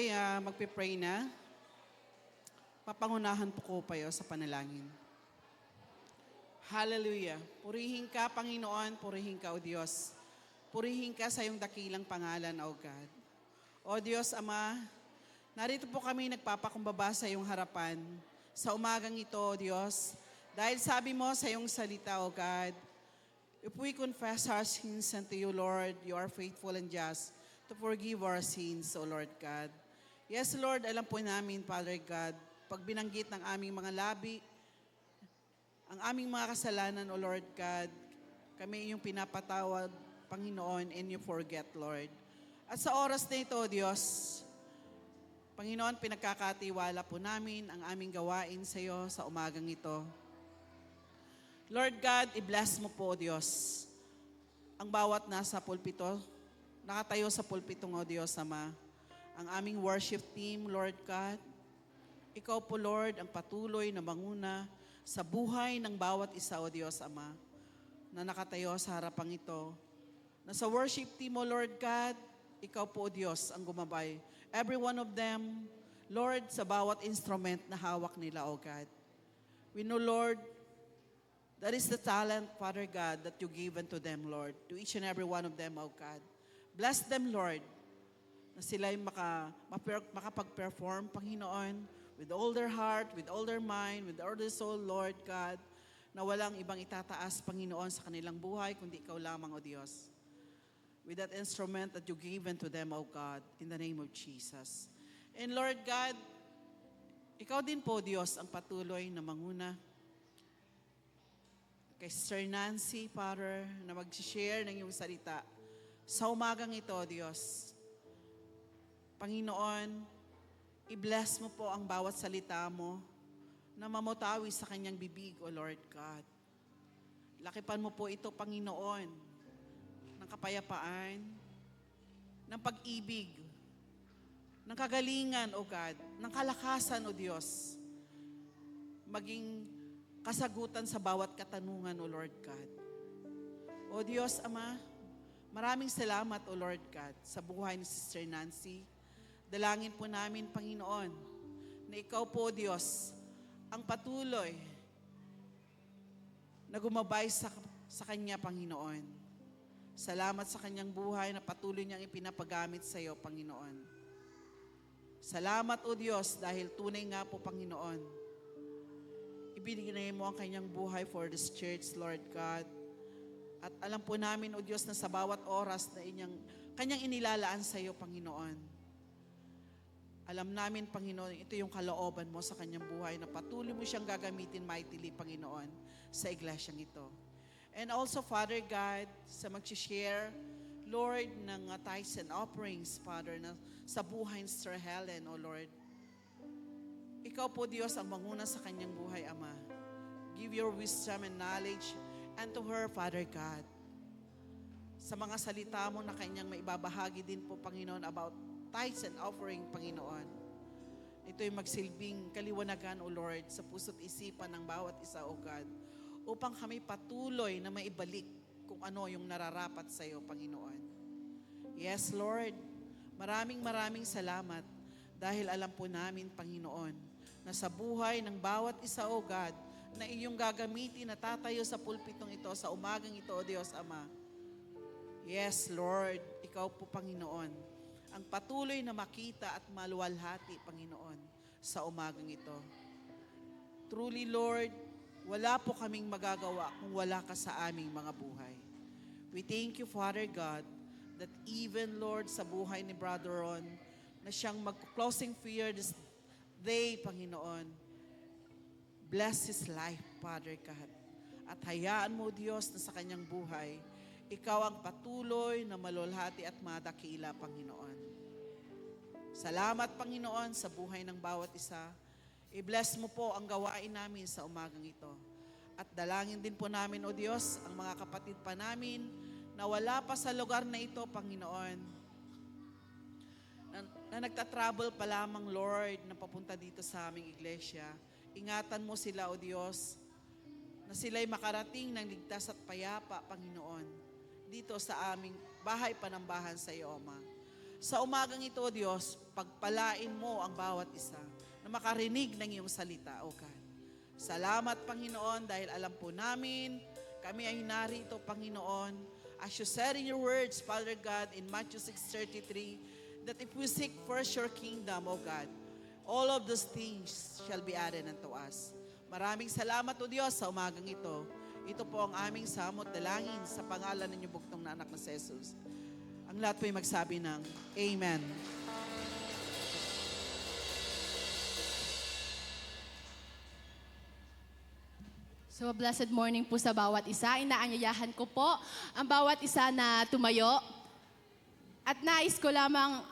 ay magpipray na. Papangunahan po ko kayo sa panalangin. Hallelujah. Purihin ka, Panginoon. Purihin ka, O Diyos. Purihin ka sa iyong dakilang pangalan, O God. O Diyos, Ama, narito po kami nagpapakumbaba sa iyong harapan. Sa umagang ito, O Diyos, dahil sabi mo sa iyong salita, O God, if we confess our sins unto you, Lord, you are faithful and just to forgive our sins, O Lord God. Yes, Lord, alam po namin, Father God, pag binanggit ng aming mga labi, ang aming mga kasalanan, O Lord God, kami iyong pinapatawad, Panginoon, and you forget, Lord. At sa oras na ito, Diyos, Panginoon, pinagkakatiwala po namin ang aming gawain sa iyo sa umagang ito. Lord God, i-bless mo po, Diyos, ang bawat nasa pulpito, nakatayo sa pulpitong, O Diyos, Ama, ang aming worship team, Lord God. Ikaw po, Lord, ang patuloy na manguna sa buhay ng bawat isa, O Diyos, Ama, na nakatayo sa harapang ito. Na sa worship team, O Lord God, ikaw po, O Diyos, ang gumabay. Every one of them, Lord, sa bawat instrument na hawak nila, O God. We know, Lord, that is the talent, Father God, that you gave unto them, Lord, to each and every one of them, O God. Bless them, Lord, na sila'y makapag-perform, Panginoon, with all their heart, with all their mind, with all their soul, Lord God, na walang ibang itataas, Panginoon, sa kanilang buhay, kundi ikaw lamang, O Diyos. With that instrument that you gave unto them, O God, in the name of Jesus. And Lord God, ikaw din po, Diyos, ang patuloy na manguna kay Sir Nancy, Father, na mag-share ng iyong salita sa umagang ito, Diyos. Panginoon, i-bless mo po ang bawat salita mo na mamutawi sa kanyang bibig, O Lord God. Lakipan mo po ito, Panginoon, ng kapayapaan, ng pag-ibig, ng kagalingan, O God, ng kalakasan, O Diyos, maging kasagutan sa bawat katanungan, O Lord God. O Diyos, Ama, maraming salamat, O Lord God, sa buhay ni Sister Nancy. Dalangin po namin, Panginoon, na ikaw po, Diyos, ang patuloy na gumabay sa kanya, Panginoon. Salamat sa kanyang buhay na patuloy niyang ipinapagamit sa iyo, Panginoon. Salamat, O Diyos, dahil tunay nga po, Panginoon, ibinigay mo ang kanyang buhay for this church, Lord God. At alam po namin, O Diyos, na sa bawat oras na kanyang inilalaan sa iyo, Panginoon. Alam namin, Panginoon, ito yung kalooban mo sa kanyang buhay na patuloy mo siyang gagamitin mightily, Panginoon, sa iglesyang ito. And also, Father God, sa mag-share, Lord, ng tithes and offerings, Father, na sa buhay ni Sister Helen, O Lord. Ikaw po, Diyos, ang manguna sa kanyang buhay, Ama. Give your wisdom and knowledge unto her, Father God. Sa mga salita mo na kanyang maibabahagi din po, Panginoon, about tithes and offering, Panginoon. Ito'y magsilbing kaliwanagan, O Lord, sa puso't isipan ng bawat isa, O God, upang kami patuloy na maibalik kung ano yung nararapat sa iyo, Panginoon. Yes, Lord, maraming salamat dahil alam po namin, Panginoon, na sa buhay ng bawat isa, O God, na iyong gagamitin na tatayo sa pulpitong ito, sa umagang ito, O Diyos, Ama. Yes, Lord, ikaw po, Panginoon, ang patuloy na makita at maluwalhati, Panginoon, sa umagang ito. Truly, Lord, wala po kaming magagawa kung wala ka sa aming mga buhay. We thank you, Father God, that even, Lord, sa buhay ni Brother Ron, na siyang mag-closing prayer this day, Panginoon, bless his life, Father God. At hayaan mo, Diyos, na sa kanyang buhay, ikaw ang patuloy na malulhati at madakila, Panginoon. Salamat, Panginoon, sa buhay ng bawat isa. I-bless mo po ang gawain namin sa umagang ito. At dalangin din po namin, O Diyos, ang mga kapatid pa namin na wala pa sa lugar na ito, Panginoon, na nagtatravel pa lamang, Lord, na papunta dito sa aming iglesia. Ingatan mo sila, O Diyos, na sila'y makarating ng ligtas at payapa, Panginoon, dito sa aming bahay panambahan sa iyo, Ama. Sa umagang ito, O Diyos, pagpalain mo ang bawat isa na makarinig ng iyong salita, O God. Salamat, Panginoon, dahil alam po namin, kami ay narito, Panginoon, as you said in your words, Father God, in Matthew 6:33, that if we seek first your kingdom, O God, all of those things shall be added unto us. Maraming salamat, O Diyos, sa umagang ito. Ito po ang aming samot dalangin sa pangalan ng inyong buktong na anak na si Jesus. Ang lahat po ay magsabi ng Amen. So, blessed morning po sa bawat isa. Inaanyayahan ko po ang bawat isa na tumayo. At nais ko lamang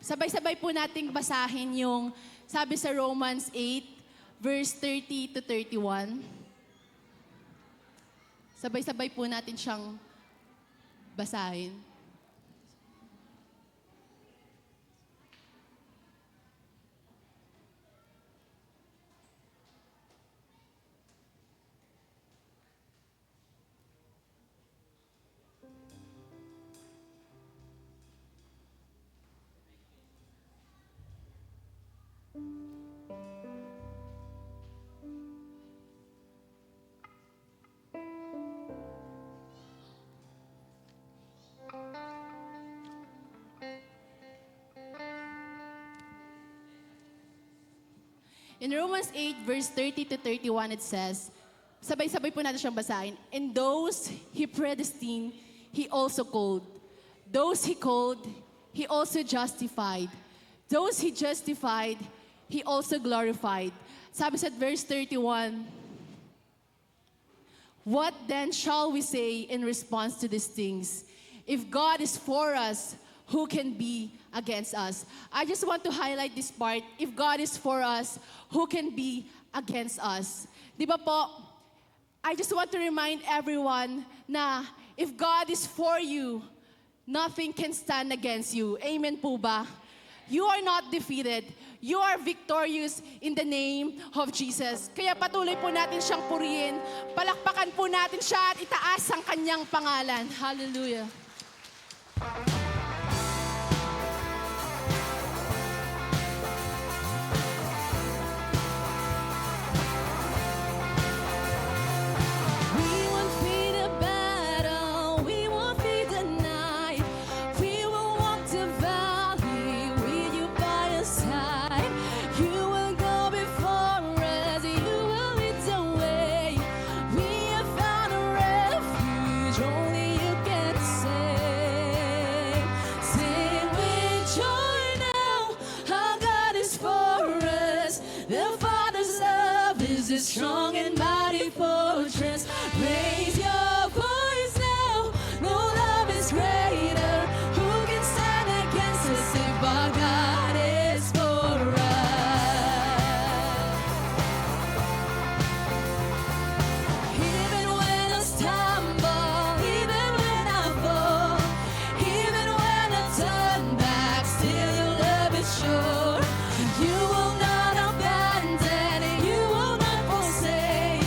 sabay-sabay po nating basahin yung sabi sa Romans 8, verse 30 to 31. Sabay-sabay po natin siyang basahin. In Romans 8, verse 30 to 31, it says, sabay-sabay po natin siyang basahin, and those He predestined, He also called. Those He called, He also justified. Those He justified, He also glorified. Sabi sa verse 31, what then shall we say in response to these things? If God is for us, who can be against us? I just want to highlight this part. If God is for us, who can be against us? Di ba po? I just want to remind everyone na if God is for you, nothing can stand against you. Amen po ba? You are not defeated. You are victorious in the name of Jesus. Kaya patuloy po natin siyang purihin. Palakpakan po natin siya at itaas ang kanyang pangalan. Hallelujah. Strong and mighty fortress. Raise your voice now. No love is greater. Who can stand against us if our God is for us? Even when I stumble, even when I fall, even when I turn back, still your love is sure. You will not abandon. You will not forsake.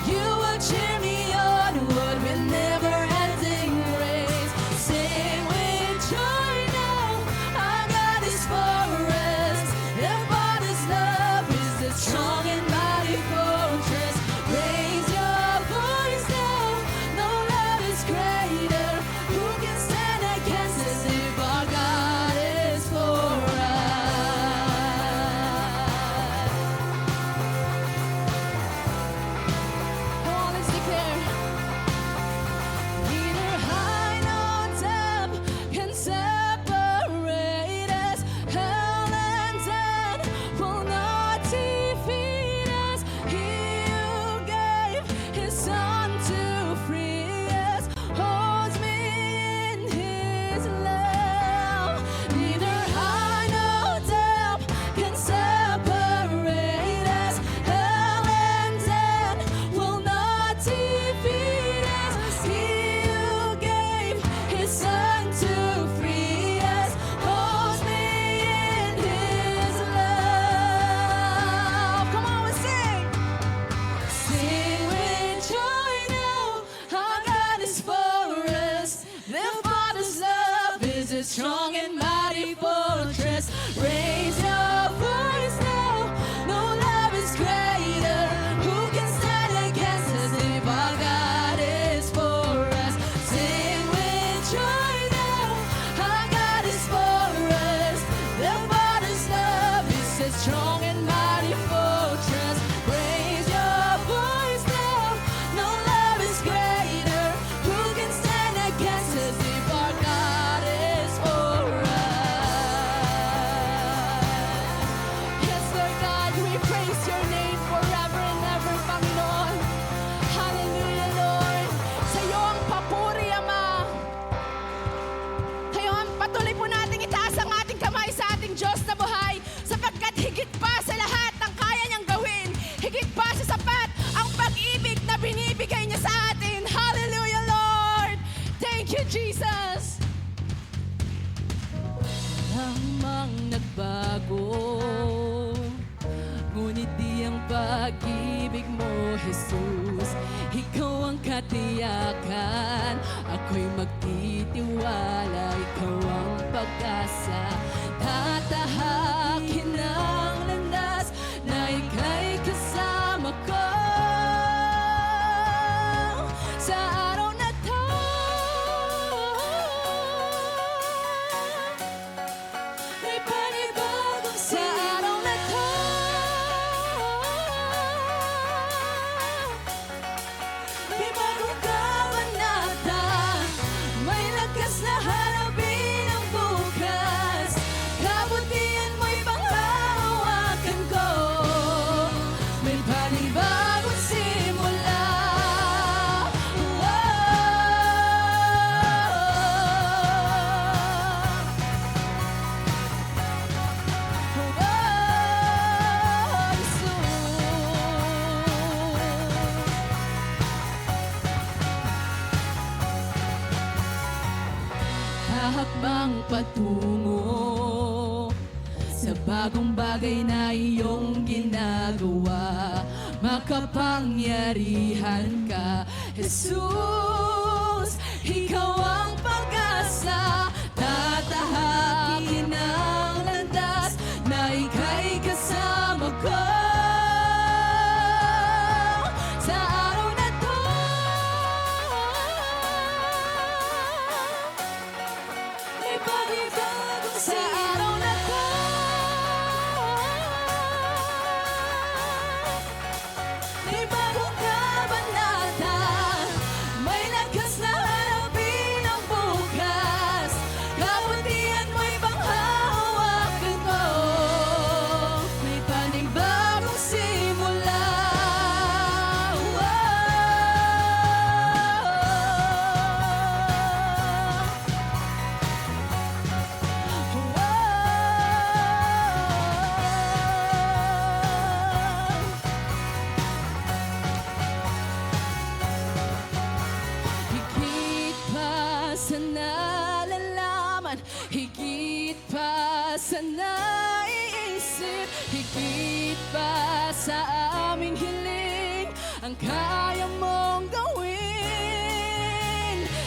You will cheer me onward with never-ending grace. Sing with joy now. Our God is for us. The Father's love is the strong and mighty fortress. Raise your voice now. No love is greater. Who can stand against us if our God is for us? Come on, let's declare. Neither high nor depth can separate us. Hell and death will not defeat us. He who gave His Son to free us holds me in His love. Neither high nor depth can separate us. Hell and death will not defeat us. He who gave His Son to free us holds me in His love. Come on, we sing. Sing with joy now. Our God is for us. The Father's love is as strong and mighty Jesus. Ikaw ang katiyakan, ako'y magtitiwala. Ikaw ang pag-asa, tatahakin ang landas na ika'y kasama ko. Sa araw na to, may panibagong sa araw na to. May bagong kabanata, may lakas na harapin ang bukas. Kabutihan mo'y panghahawakan ko, may panibagong simula. Hahakbang patungo sa bagong bagay na iyong ginagawa. Makapangyarihan ka, Jesus. Ikaw ang pag-asa, tatahakin ang landas na ika'y kasama ko. Sa araw na to, may panibagong sa araw na to. May bagong kabanata, may lakas na harapin ang bukas. Kabutihan mo'y panghahawakan ko, may panibagong simula. Higit pa sa nalalaman, higit pa sa naiisip, higit pa sa aming hiling, ang kaya mong gawin.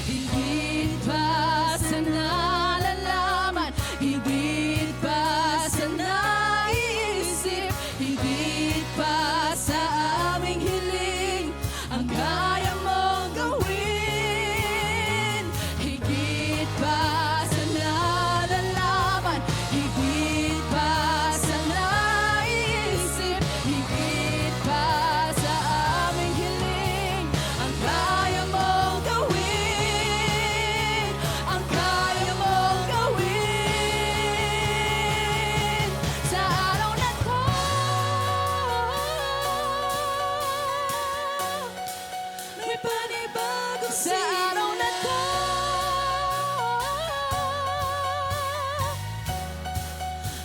Higit pa sa nalalaman, higit pa sa naiisip, higit pa sa aming hiling, ang kaya mong gawin. Higit pa sa nalalaman, higit pa sa naiisip, higit pa sa aming hiling, ang kaya mong gawin. Ang kaya mong gawin. Sa araw na to, may panibagong sa araw na to.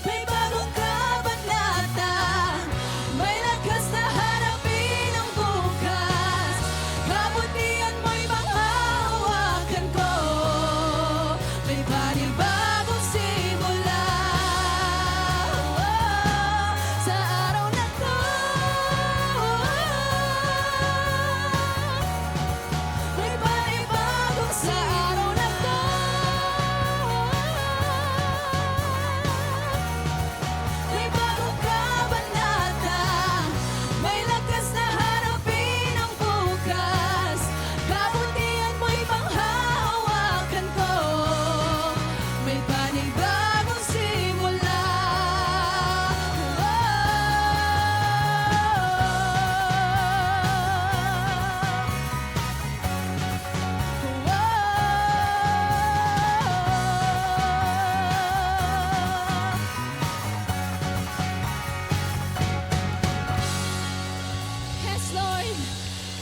May bagong kabanata, may lakas na harapin ang bukas. Kabutihan mo'y panghahawakan ko, may panibagong simula. Sa araw na to, may panibagong sa araw na to. May bagong kabanata, may lakas na harapin ang bukas. Kabutihan mo'y panghahawakan ko, may panibagong simula. Yes, Lord.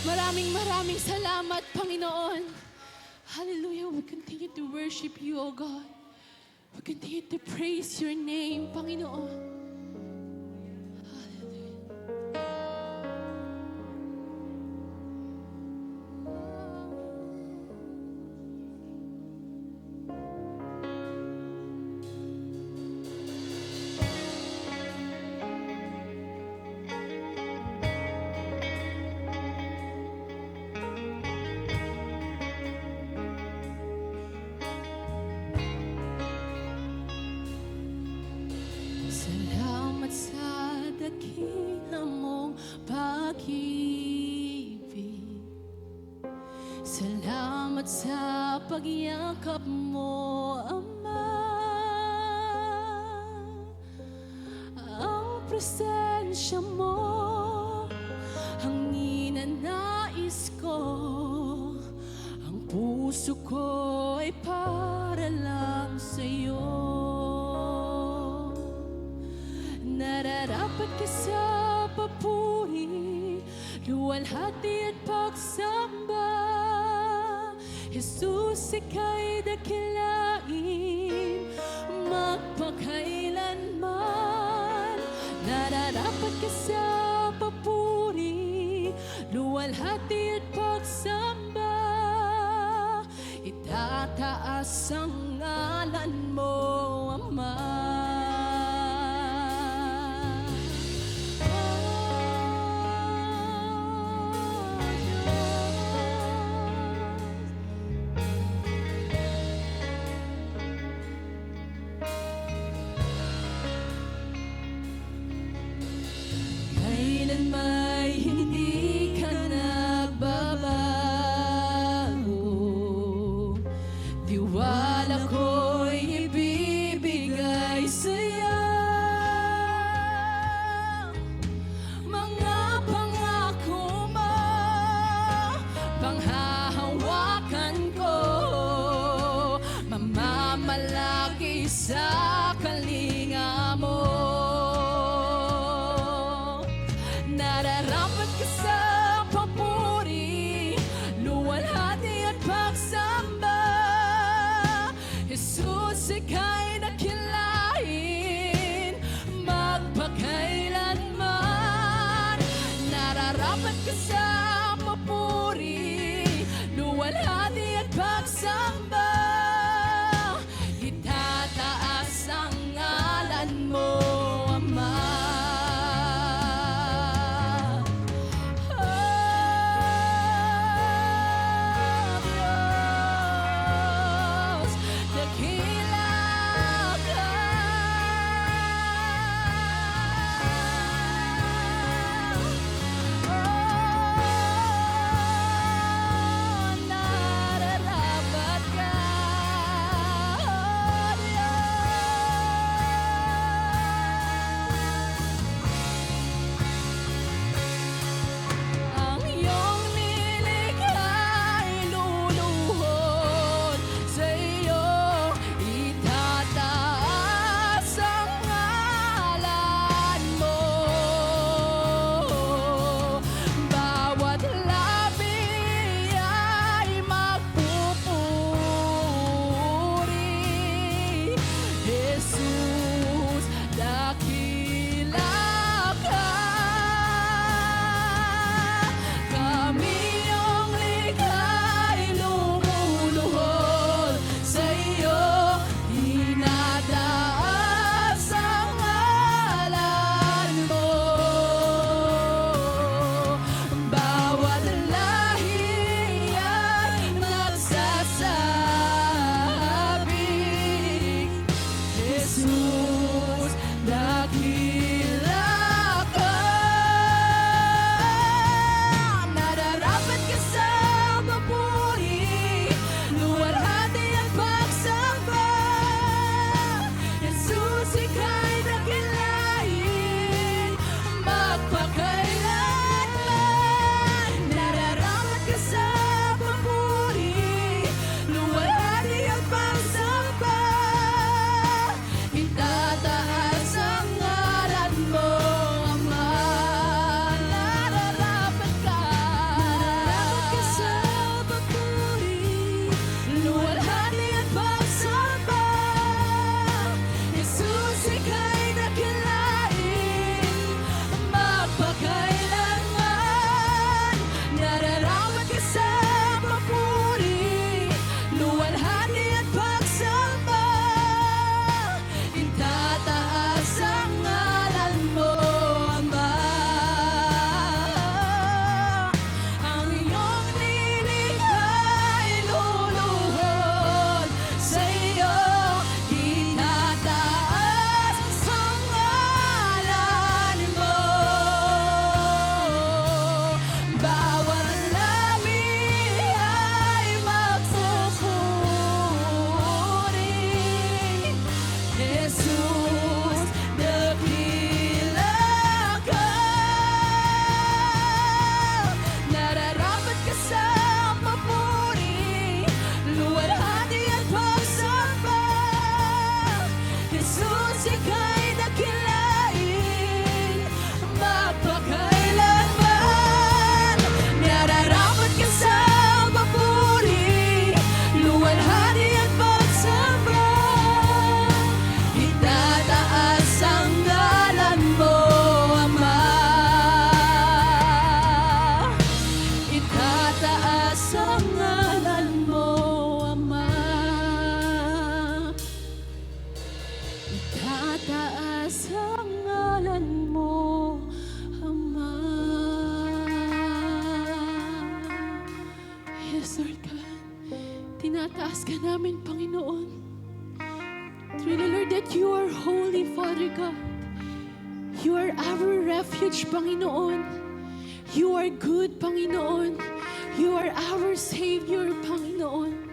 Maraming salamat, Panginoon. Hallelujah. We continue to worship you, O God. We continue to praise your name, Panginoon. Hallelujah. sa pagyakap mo, Ama. Ang presensya mo ang ninanais ko. Ang puso ko ay para lang sa'yo. Nararapat ka sa papuri, luwalhati at pagsamba. Jesus, ika'y dakilain, magpakailanman. Nararapat ka sa papuri, luwalhati at pagsamba. Itataas ang ngalan mo, Ama. Kailan may hindi ka nagbabago, tiwala ko'y ibibigay sa'yo. Mga pangako mo, panghahawakan ko, mamamalaki sa kalinga mo. Nararapat ka sa papuri, luwalhati at pagsamba. Jesus, ika'y dakilain, magpakailanman. Nararapat ka sa papuri, luwalhati at pagsamba. Itataas ang ngalan mo, Ama. tinataas ka namin, Panginoon. Truly, Lord, that you are holy, Father God. You are our refuge, Panginoon. You are good, Panginoon. You are our Savior, Panginoon.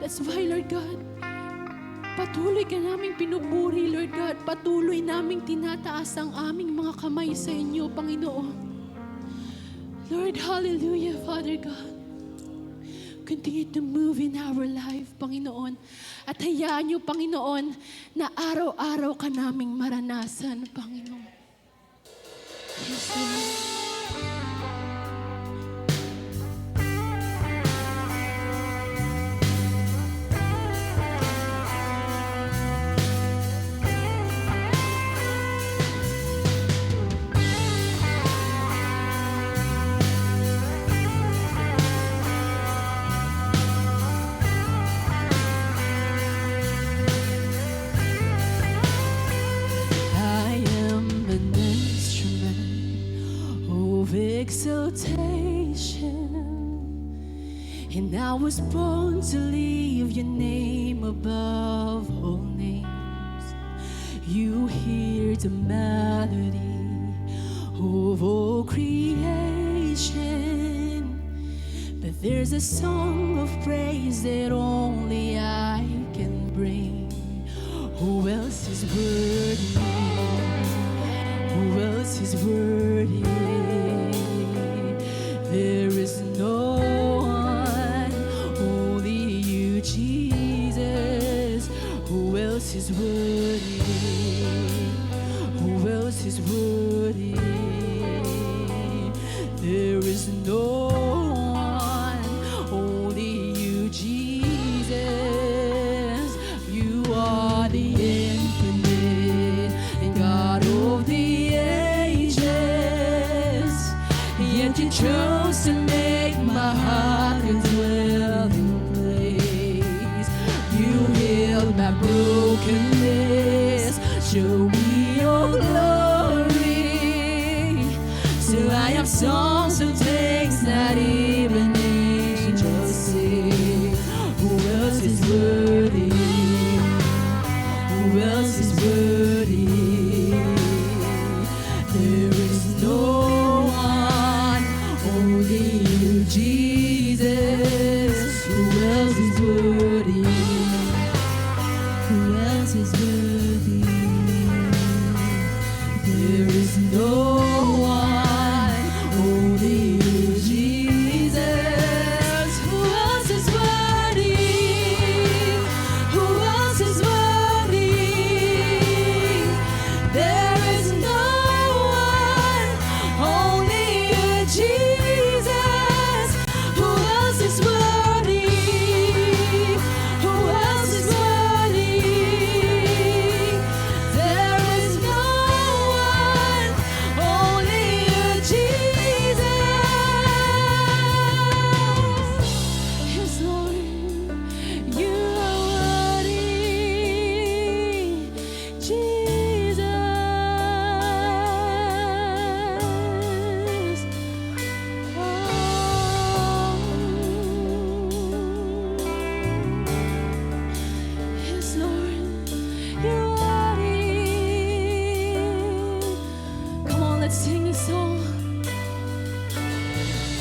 That's why, Lord God, patuloy ka naming pinupuri, Lord God. Patuloy naming tinataas ang aming mga kamay sa inyo, Panginoon. Lord, hallelujah, Father God. Continue to move in our life, Panginoon. At hayaan niyo, Panginoon, na araw-araw ka naming maranasan, Panginoon. Yes, Lord. I am an instrument of exaltation, and I was born to leave your name above all names. You hear the melody of all creation, but there's a song of praise that only I can bring. Who else is worthy? Who else is worthy? There is no one, only you, Jesus. Who else is worthy? Who else is worthy? There is no one, only you, Jesus. You are the infinite and God of the ages. Yet you chose to make my heart your dwelling place. You healed my brokenness. Show me your glory. So I have songs of things that even angels sing. Who else is worthy? Who else is worthy? There is no one, only you, Jesus. Who else is worthy? Who else is worthy? There is no one, only you, Jesus. Who else is worthy? Who else is worthy? There is no one, only you, Jesus. Who else is worthy? Who else is worthy? There is no one, only you, Jesus. Yes, Lord, you are worthy, Jesus. Yes, Lord, you are worthy. Come on, let's sing this song.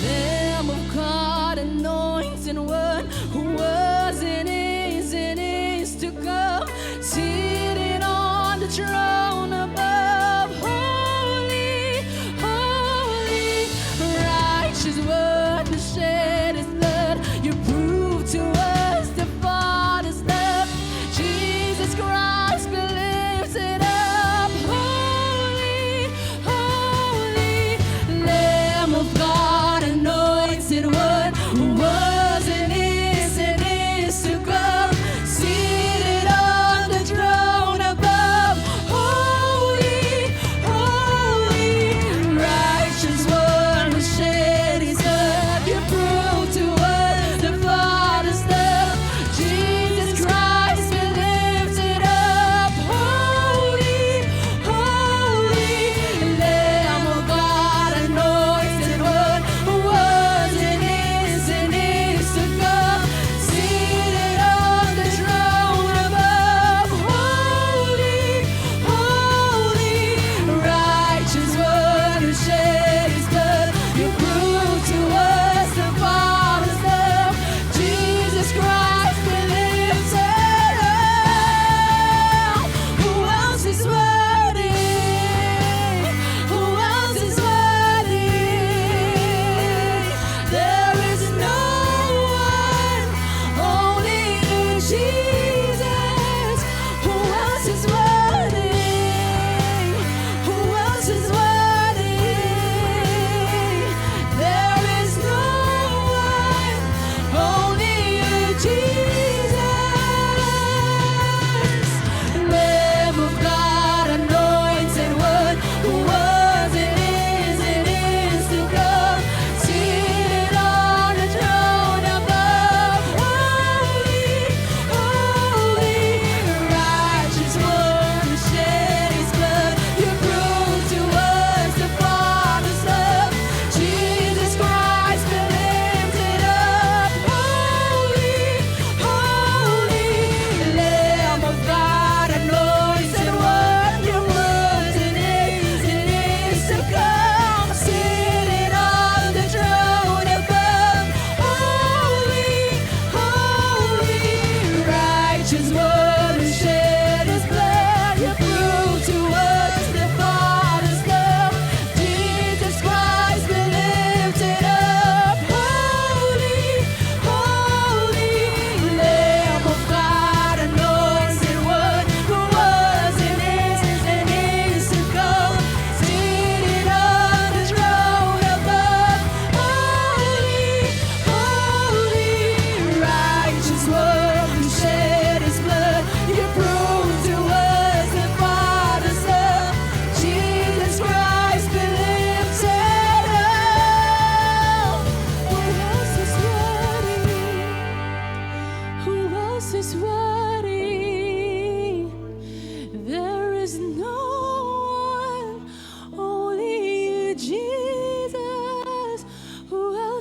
Lamb of God, anointed one, who was and is to come, seated on the throne above. Holy, holy, righteous one who shed his blood. You proved to us the Father's love. Jesus Christ be lifted up. Holy, holy, Lamb of God, anointed one, who was and is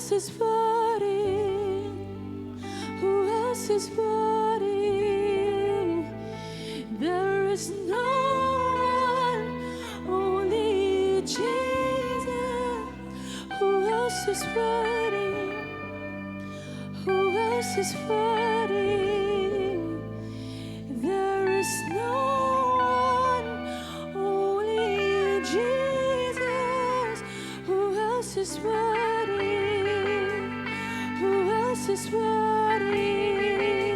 else is worthy? Who else is worthy? There is no one, only Jesus. Who else is worthy? Who else is worthy? There is no one, only Jesus. Who else is worthy? Who else is worthy?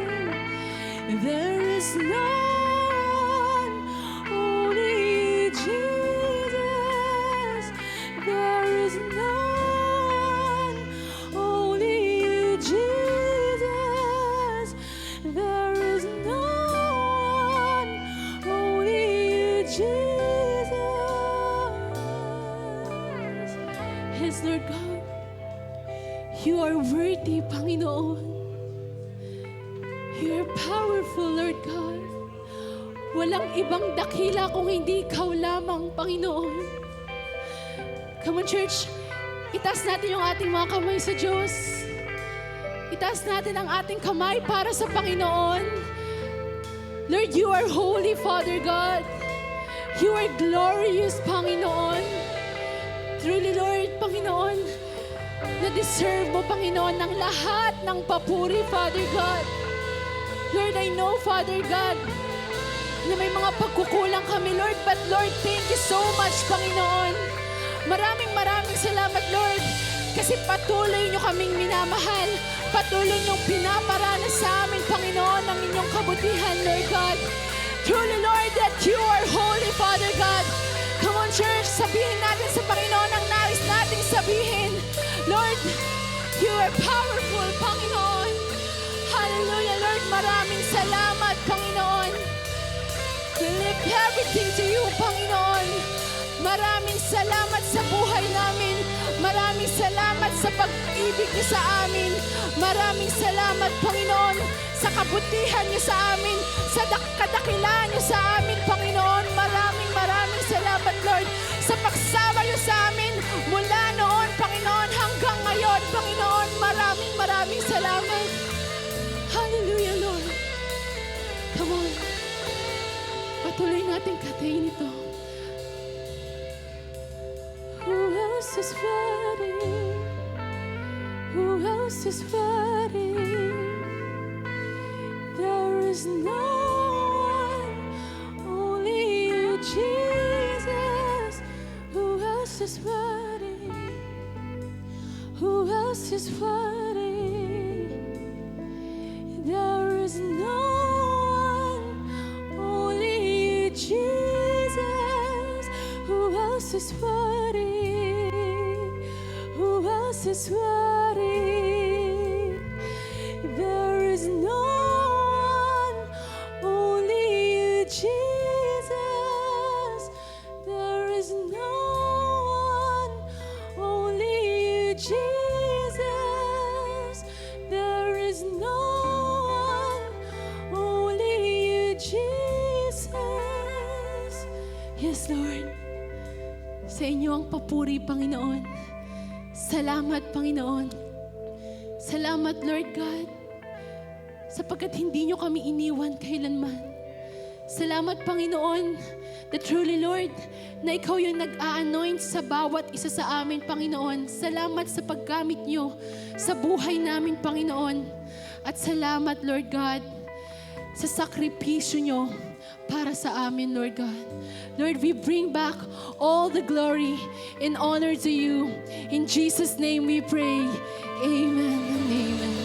There is no one, only Jesus. There is no one, only Jesus. There is no one, only Jesus. Yes, Lord God, you are worthy, Panginoon. You are powerful, Lord God. Walang ibang dakila kung hindi ikaw lamang, Panginoon. Come on, church. Itaas natin yung ating mga kamay sa Diyos. Itaas natin ang ating kamay para sa Panginoon. Lord, you are holy, Father God. You are glorious, Panginoon. Truly, Lord, Panginoon, na-deserve mo, Panginoon, ng lahat ng papuri, Father God. Lord, I know, Father God, na may mga pagkukulang kami, Lord. But Lord, thank you so much, Panginoon. Maraming salamat, Lord. Kasi patuloy nyo kaming minamahal. Patuloy nyong pinaparanas sa amin, Panginoon, ang inyong kabutihan, Lord God. Truly, Lord, that you are holy, Father God. Come on, church, sabihin natin sa Panginoon ang nais nating sabihin. Lord, you are powerful, Panginoon. Hallelujah, Lord. Maraming salamat, Panginoon. We lift everything to you, Panginoon. Maraming salamat sa buhay namin. Maraming salamat sa pag-ibig niyo sa amin. Maraming salamat, Panginoon, sa kabutihan niyo sa amin, sa kadakilaan niyo sa amin, Panginoon. Maraming salamat, Lord, sa pagsama niyo sa amin mula noon, Panginoon, hanggang ngayon, Panginoon. Maraming salamat. Hallelujah, Lord. Come on. Patuloy natin katayin ito. Who else is worthy? Who else is worthy? There is no one, only you, Jesus. Who else is worthy? Who else is worthy? There is no one, only you, Jesus. Who else is worthy? Who else is worthy? There is no one, only you, Jesus. There is no one, only you, Jesus. There is no one, only you, Jesus. Yes, Lord. Sa inyo ang papuri, Panginoon. Salamat, Panginoon. Salamat, Lord God, sapagkat hindi nyo kami iniwan kailanman. Salamat, Panginoon, that truly, Lord, na ikaw yung nag-a-anoint sa bawat isa sa amin, Panginoon. Salamat sa paggamit nyo sa buhay namin, Panginoon. At salamat, Lord God, sa sakripisyo nyo para sa amin, Lord God. Lord, we bring back all the glory and honor to you. In Jesus' name we pray. Amen and amen.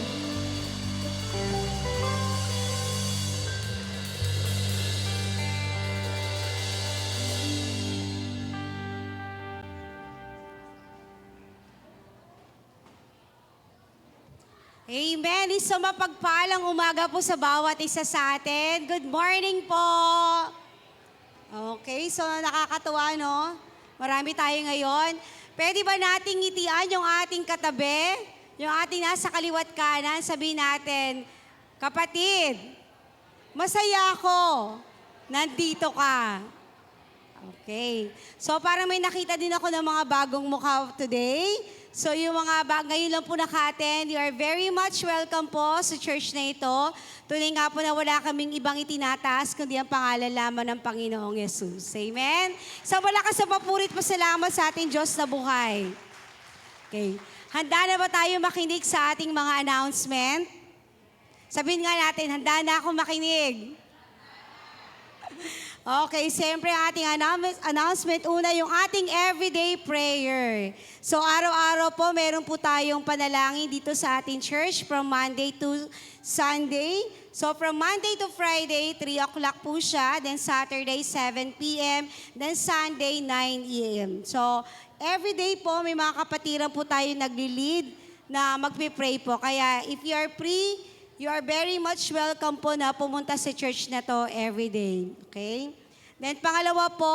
Amen. Isang mapagpalang umaga po sa bawat isa sa atin. Good morning po. Okay, so nakakatuwa, no? Marami tayo ngayon. Pwede ba nating ngitian yung ating katabi? Yung ating nasa kaliwat kanan, sabihin natin, kapatid, masaya ako. Nandito ka. Okay. So parang may nakita din ako ng mga bagong mukha today. So yung mga ngayon lang po naka-attend, you are very much welcome po sa church na ito. Tunay nga po na wala kaming ibang itinataas, kundi ang pangalan lamang ng Panginoong Yesus. Amen? So wala ka sa papurit, pasalamat sa ating Diyos na buhay. Okay. Handa na ba tayo makinig sa ating mga announcement? Sabihin nga natin, handa na ako makinig. Okay, siyempre ang ating announcement. Una, yung ating everyday prayer. So, araw-araw po, meron po tayong panalangin dito sa ating church from Monday to Sunday. So, from Monday to Friday, 3 o'clock po siya. Then, Saturday, 7 p.m. Then, Sunday, 9 a.m. So, everyday po, may mga kapatiran po tayo nagli-lead na magpipray po. Kaya, if you are free, you are very much welcome po na pumunta sa church na to every day. Okay? Then pangalawa po,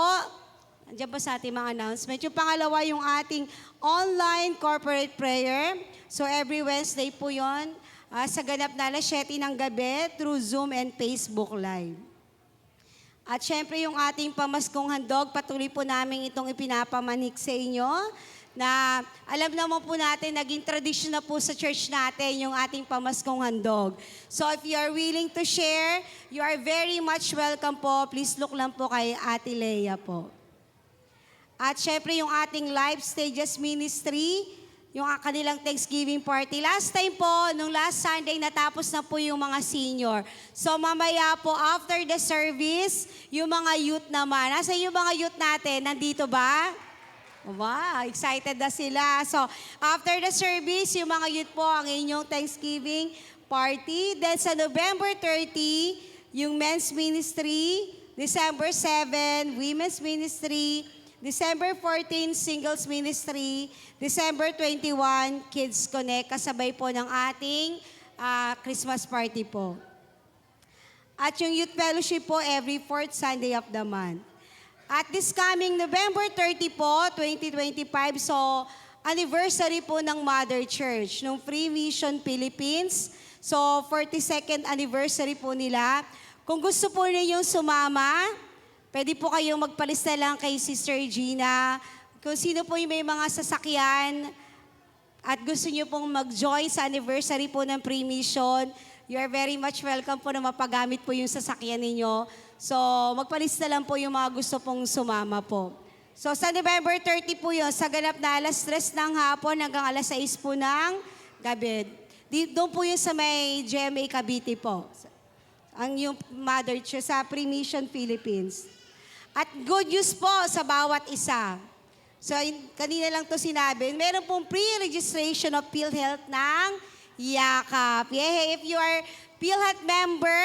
andyan pa sa ating mga announcement. Yung pangalawa, yung ating online corporate prayer. So every Wednesday po yon sa ganap na alas 7 ng gabi through Zoom and Facebook Live. At syempre yung ating pamaskong handog, patuloy po namin itong ipinapamanik sa inyo na alam naman po natin, naging tradition na po sa church natin yung ating pamaskong handog. So if you are willing to share, you are very much welcome po. Please look lang po kay Ate Leia po. At syempre yung ating Life Stages Ministry, yung kanilang Thanksgiving party. Last time po, nung last Sunday, natapos na po yung mga senior. So mamaya po, after the service, yung mga youth naman. Nasa yung mga youth natin? Nandito ba? Wow, excited na sila. So, after the service, yung mga youth po ang inyong Thanksgiving party. Then sa November 30, yung men's ministry. December 7, women's ministry. December 14, singles ministry. December 21, Kids Connect. Kasabay po ng ating Christmas party po. At yung youth fellowship po every fourth Sunday of the month. At this coming November 30 po, 2025, so anniversary po ng Mother Church, ng Free Mission Philippines. So 42nd anniversary po nila. Kung gusto po ninyong sumama, pwede po kayong magpalista lang kay Sister Gina. Kung sino po yung may mga sasakyan at gusto niyo pong mag-join sa anniversary po ng Free Mission, you are very much welcome po na mapagamit po yung sasakyan ninyo. So, magpalista lang po yung mga gusto pong sumama po. So, sa November 30 po yun, sa ganap na alas 3 ng hapon hanggang alas 6 po ng gabi. Doon po yun sa may GMA Cavite po. Ang yung Mother Church sa Free Mission Philippines. At good news po sa bawat isa. So, kanina lang to sinabi, meron pong pre-registration of PhilHealth ng Yakap. Yeah, if you are PhilHealth member,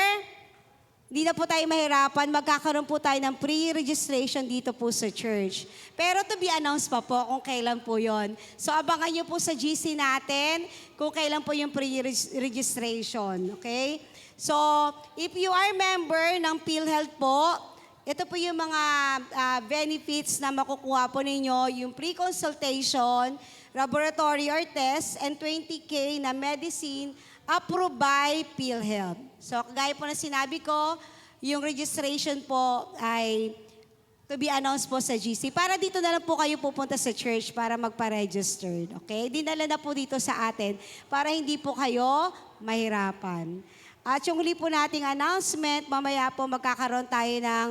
hindi na po tayo mahirapan, magkakaroon po tayo ng pre-registration dito po sa church. Pero to be announced pa po kung kailan po yon. So abangan nyo po sa GC natin kung kailan po yung pre-registration. Okay? So if you are member ng PhilHealth po, ito po yung mga benefits na makukuha po ninyo, yung pre-consultation, laboratory or test, and 20K na medicine approved by PhilHealth. So, kagaya po na sinabi ko, yung registration po ay to be announced po sa GC. Para dito na lang po kayo pupunta sa church para magpa-register. Okay? Dinala na po dito sa atin para hindi po kayo mahirapan. At yung huli po nating announcement, mamaya po magkakaroon tayo ng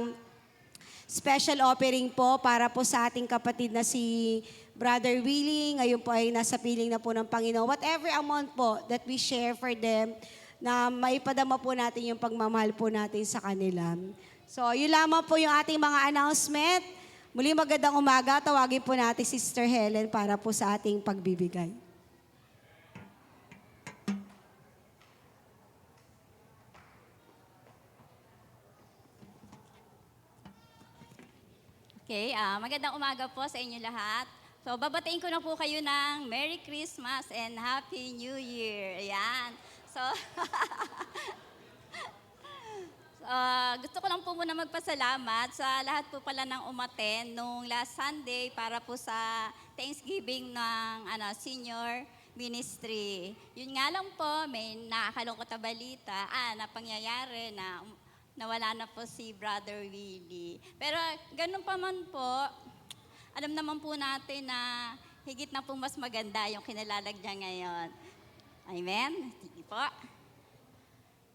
special offering po para po sa ating kapatid na si Brother Willie. Ngayon po ay nasa piling na po ng Panginoon. Whatever amount po that we share for them, na maipadama po natin yung pagmamahal po natin sa kanila. So, yun lamang po yung ating mga announcement. Muli magandang umaga. Tawagin po natin si Sister Helen para po sa ating pagbibigay. Okay, magandang umaga po sa inyo lahat. So, babatiin ko na po kayo ng Merry Christmas and Happy New Year. Ayan. So, gusto ko lang po muna magpasalamat sa lahat po pala ng umaten nung last Sunday para po sa Thanksgiving ng senior ministry. Yun nga lang po, may nakakalungkot na balita, na pangyayari na nawala na po si Brother Willie. Pero ganun pa man po, alam naman po natin na higit na po mas maganda yung kinalalag niya ngayon. Amen? Sige po.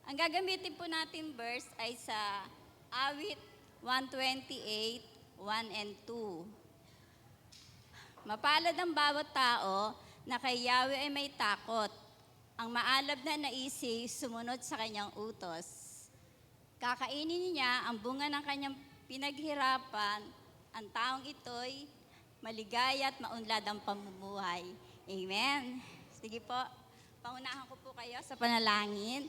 Ang gagamitin po natin verse ay sa awit 128, 1 and 2. Mapalad ang bawat tao na kay Yahweh ay may takot. Ang maalab na naisip sumunod sa kanyang utos. Kakainin niya ang bunga ng kanyang pinaghirapan. Ang taong ito'y maligaya at maunlad ang pamumuhay. Amen. Sige po, pangunahan ko po kayo sa panalangin.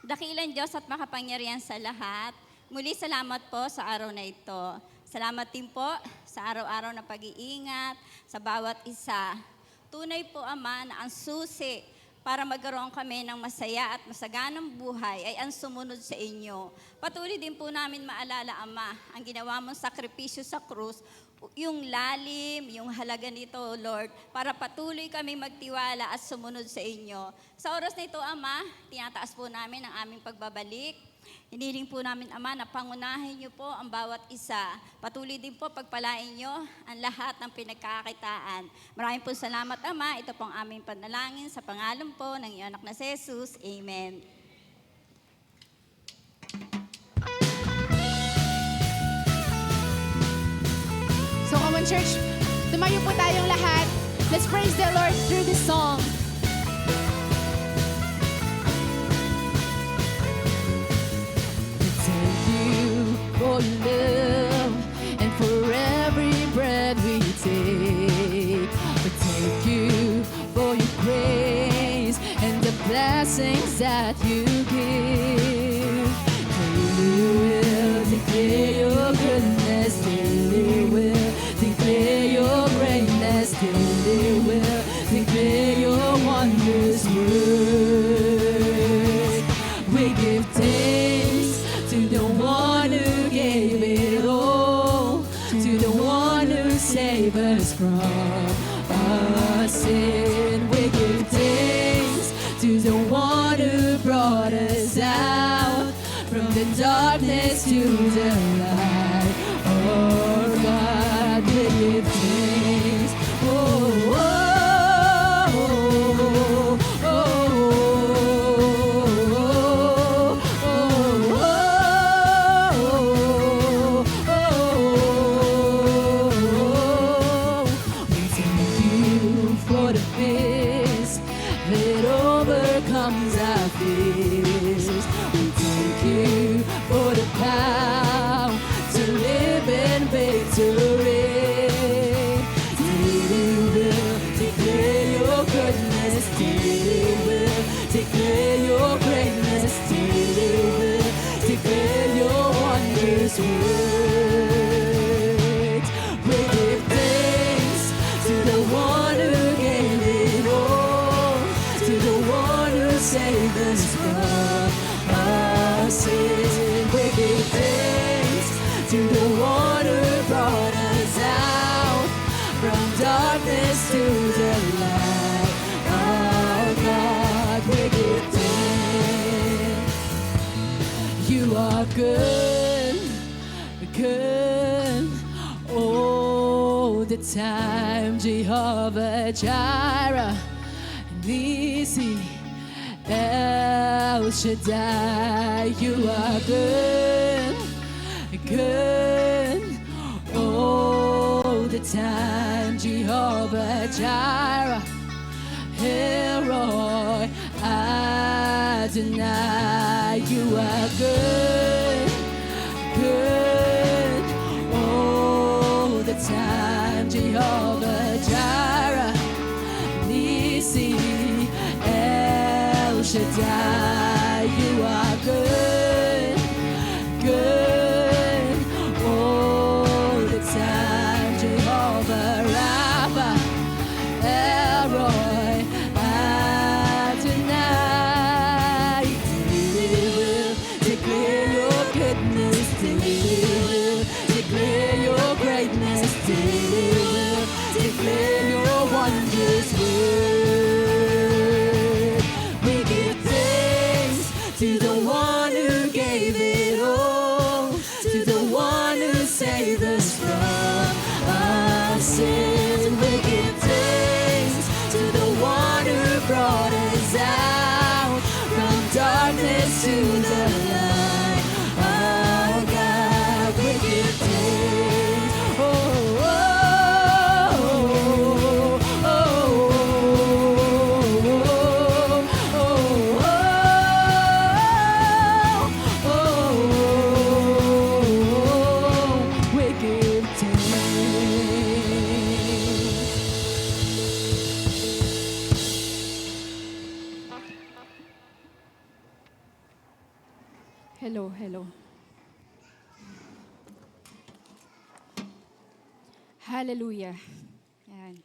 Dakilang Diyos at makapangyarihan sa lahat, muli salamat po sa araw na ito. Salamat din po sa araw-araw na pag-iingat sa bawat isa. Tunay po, Ama, na ang susi para magkaroon kami ng masaya at masaganang buhay ay ang sumunod sa inyo. Patuloy din po namin maalala, Ama, ang ginawa mong sakripisyo sa krus, yung lalim, yung halaga nito, Lord, para patuloy kami magtiwala at sumunod sa inyo. Sa oras na ito, Ama, tinataas po namin ang aming pagbabalik. Hiniling po namin, Ama, na pangunahin niyo po ang bawat isa. Patuloy din po pagpalain niyo ang lahat ng pinagkakakitaan. Maraming po salamat, Ama. Ito pong aming panalangin sa pangalan po ng iyong anak na si Jesus. Amen. So come on, church, tumayo po tayong lahat. Let's praise the Lord through this song. Thank you for your love and for every breath we take. But thank you for your grace and the blessings that you give. Daily will declare your goodness, daily will declare your greatness, daily will declare your wondrous work. We give thanks to the one who gave it all, to the one who saved us from our sin. We give thanks to the one who brought us out from the darkness to the light. Oh God, we give thanks. Oh, oh, oh, oh, oh, oh. We thank you for the peace that overcomes our fears. We thank you for the power to live in victory. Daily will declare your goodness, daily will declare your greatness, daily will declare your wondrous works. We give thanks to the one who gave it all, to the one who saved us from our sin. We give thanks to the one who brought us out from darkness to the light. Oh God, we give thanks. You are good, good all the time. Jehovah Jireh, Nisi, El Shaddai. You are good, good all the time. Jehovah Jireh, Elroy Adonai. You are good, good all the time. Jehovah Jireh, Nisi, El Shaddai. You are good, good all the time. Jehovah Rapha, Elroy Adonai. Daily will declare your goodness, daily will declare your greatness, daily will declare your wondrous word. We give thanks to the one who gave it all, to the one who saved us from our Hello, hello. Hallelujah. Yan.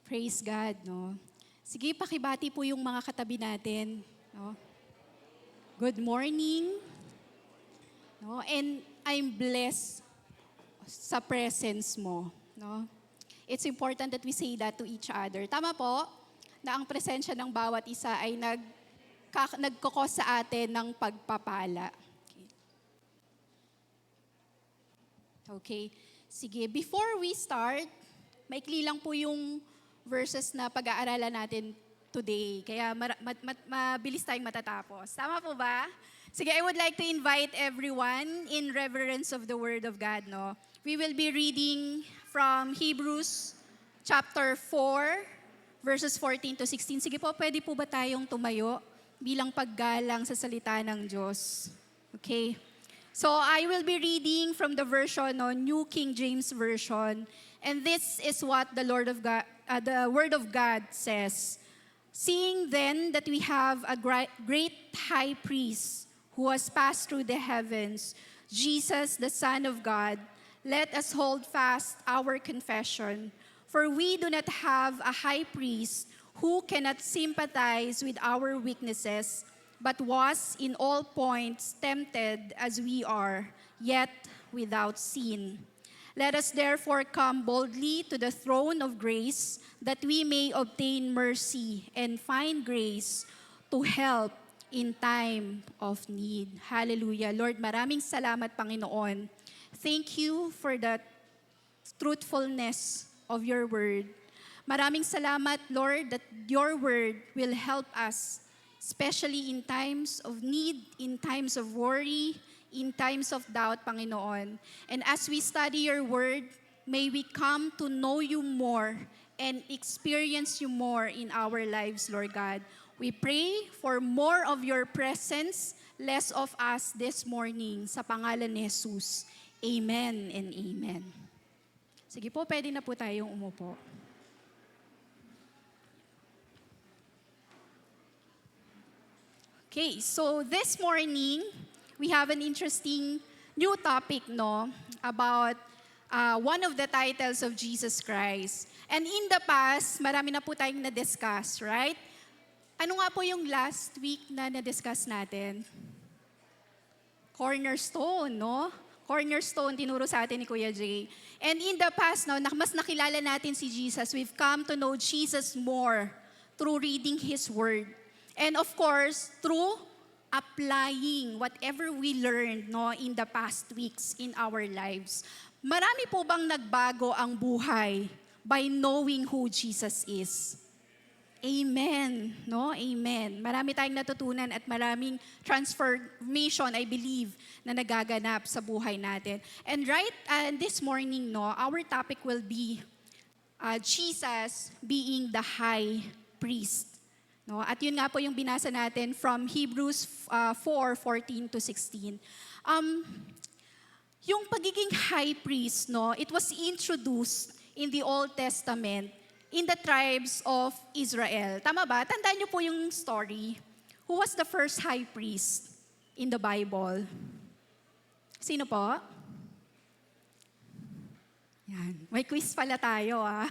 Praise God, no? Sige, pakibati po yung mga katabi natin, no? Good morning. No? And I'm blessed sa presence mo, no? It's important that we say that to each other. Tama po na ang presensya ng bawat isa ay nagkokos sa atin ng pagpapala. Okay. Sige, before we start, maikli lang po yung verses na pag-aaralan natin today. Kaya mabilis tayong matatapos. Tama po ba? Sige, I would like to invite everyone in reverence of the Word of God. No? We will be reading from Hebrews chapter 4, verses 14 to 16. Sige po, pwede po ba tayong tumayo bilang paggalang sa salita ng Diyos? Okay. So I will be reading from the version on New King James Version, and this is what the the Word of God says. Seeing then that we have a great high priest who has passed through the heavens, Jesus, the Son of God, let us hold fast our confession. For we do not have a high priest who cannot sympathize with our weaknesses, but was in all points tempted as we are, yet without sin. Let us therefore come boldly to the throne of grace, that we may obtain mercy and find grace to help in time of need. Hallelujah. Lord, maraming salamat, Panginoon. Thank you for the truthfulness of your word. Maraming salamat, Lord, that your word will help us, especially in times of need, in times of worry, in times of doubt, Panginoon. And as we study your word, may we come to know you more and experience you more in our lives, Lord God. We pray for more of your presence, less of us this morning. Sa pangalan ni Jesus. Amen and amen. Sige po, pwede na po tayong umupo. Okay, so this morning, we have an interesting new topic, no? About one of the titles of Jesus Christ. And in the past, marami na po tayong na-discuss, right? Ano nga po yung last week na na-discuss natin? Cornerstone, no? Cornerstone, tinuro sa atin ni Kuya Jay. And in the past, no, mas nakilala natin si Jesus. We've come to know Jesus more through reading His Word. And of course, through applying whatever we learned, no, in the past weeks in our lives. Marami po bang nagbago ang buhay by knowing who Jesus is? Amen. No? Amen. Marami tayong natutunan at maraming transformation, I believe, na nagaganap sa buhay natin. And this morning, no, our topic will be Jesus being the high priest. No? At yun nga po yung binasa natin from Hebrews 4:14 to 16. Yung pagiging high priest, no, it was introduced in the Old Testament in the tribes of Israel. Tama ba? Tandaan niyo po yung story. Who was the first high priest in the Bible? Sino po? Yan. May quiz pala tayo, ah.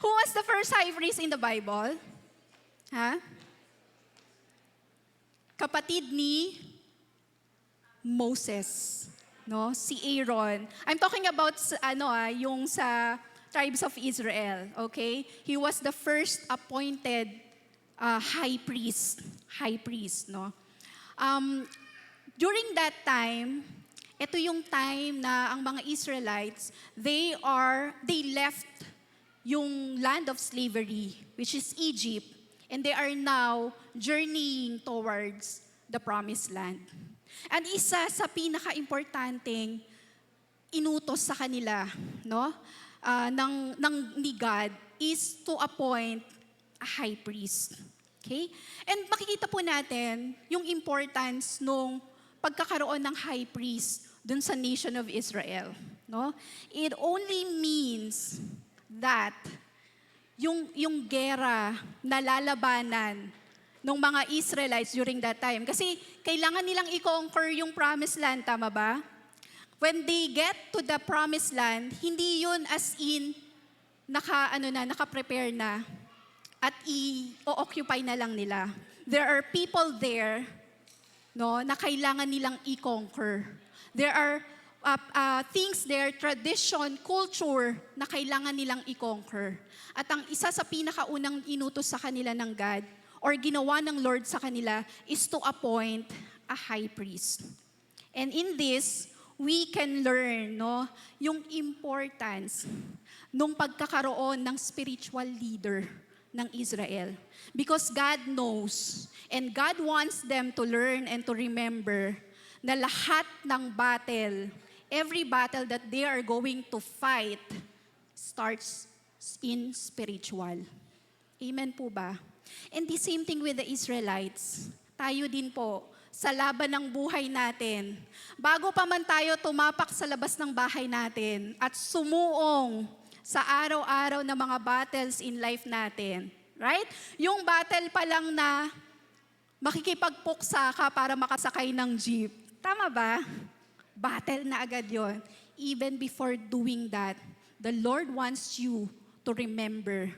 Who was the first high priest in the Bible? Ha? Kapatid ni Moses, no? Si Aaron. I'm talking about yung sa tribes of Israel, okay? He was the first appointed high priest, no? During that time, ito yung time na ang mga Israelites, they left yung land of slavery, which is Egypt, and they are now journeying towards the promised land. And isa sa pinaka-importanteng inutos sa kanila, no, ni God is to appoint a high priest. Okay? And makikita po natin yung importance nung pagkakaroon ng high priest dun sa nation of Israel, no? It only means that yung gera na lalabanan ng mga Israelites during that time. Kasi kailangan nilang i-conquer yung promised land, tama ba? When they get to the promised land, hindi yun as in naka-prepare na at i-occupy na lang nila. There are people there, no, na kailangan nilang i-conquer. There are things there, tradition, culture, na kailangan nilang i-conquer. At ang isa sa pinakaunang inutos sa kanila ng God, or ginawa ng Lord sa kanila, is to appoint a high priest. And in this, we can learn, no, yung importance nung pagkakaroon ng spiritual leader ng Israel. Because God knows, and God wants them to learn and to remember na lahat ng battle, every battle that they are going to fight, starts in spiritual. Amen po ba? And the same thing with the Israelites. Tayo din po, sa laban ng buhay natin, bago pa man tayo tumapak sa labas ng bahay natin at sumuong sa araw-araw na mga battles in life natin, right? Yung battle pa lang na makikipagpuksa ka para makasakay ng jeep. Tama ba? Battle na agad yon. Even before doing that, the Lord wants you to remember,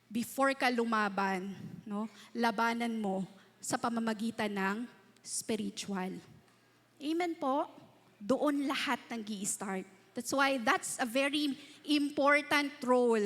before ka lumaban, no, labanan mo sa pamamagitan ng spiritual. Amen po? Doon lahat nag-i-start. That's why that's a very important role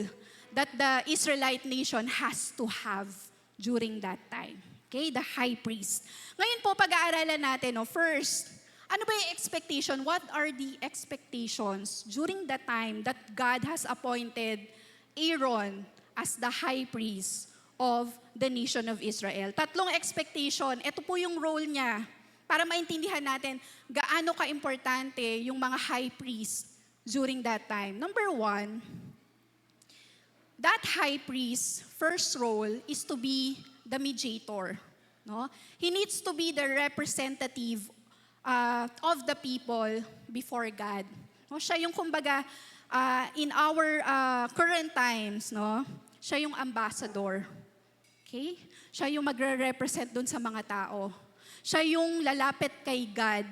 that the Israelite nation has to have during that time. Okay, the high priest. Ngayon po, pag-aaralan natin, no, first, ano ba yung expectation? What are the expectations during the time that God has appointed Aaron as the high priest of the nation of Israel? Tatlong expectation. Ito po yung role niya para maintindihan natin gaano ka-importante yung mga high priest during that time. Number one, that high priest, first role is to be the mediator. No? He needs to be the representative of the people before God. No? Siya yung kumbaga, in our current times, no? Siya yung ambassador. Okay? Siya yung magre-represent dun sa mga tao. Siya yung lalapit kay God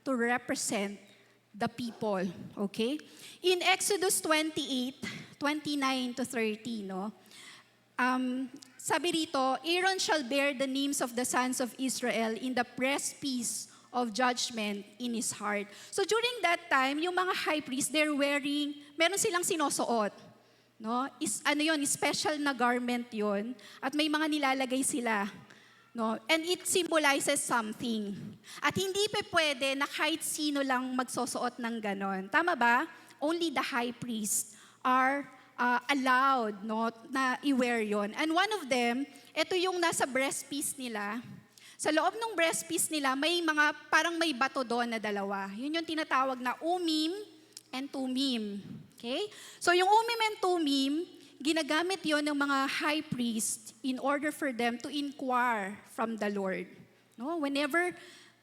to represent the people. Okay? In Exodus 28:29 to 30, no? Sabi rito, Aaron shall bear the names of the sons of Israel in the breastpiece of judgment in his heart. So during that time, yung mga high priests, they're wearing, meron silang sinusuot. No? Special na garment yon, at may mga nilalagay sila. No? And it symbolizes something. At hindi pa pwede na kahit sino lang magsusuot ng ganon. Tama ba? Only the high priests are allowed, no, na i-wear yon. And one of them, ito yung nasa breastpiece nila. Sa loob ng breastpiece nila, may mga, parang may bato doon na dalawa. Yun yung tinatawag na Umim and Tumim. Okay? So yung Umim and Tumim, ginagamit yon ng mga high priest in order for them to inquire from the Lord. No? Whenever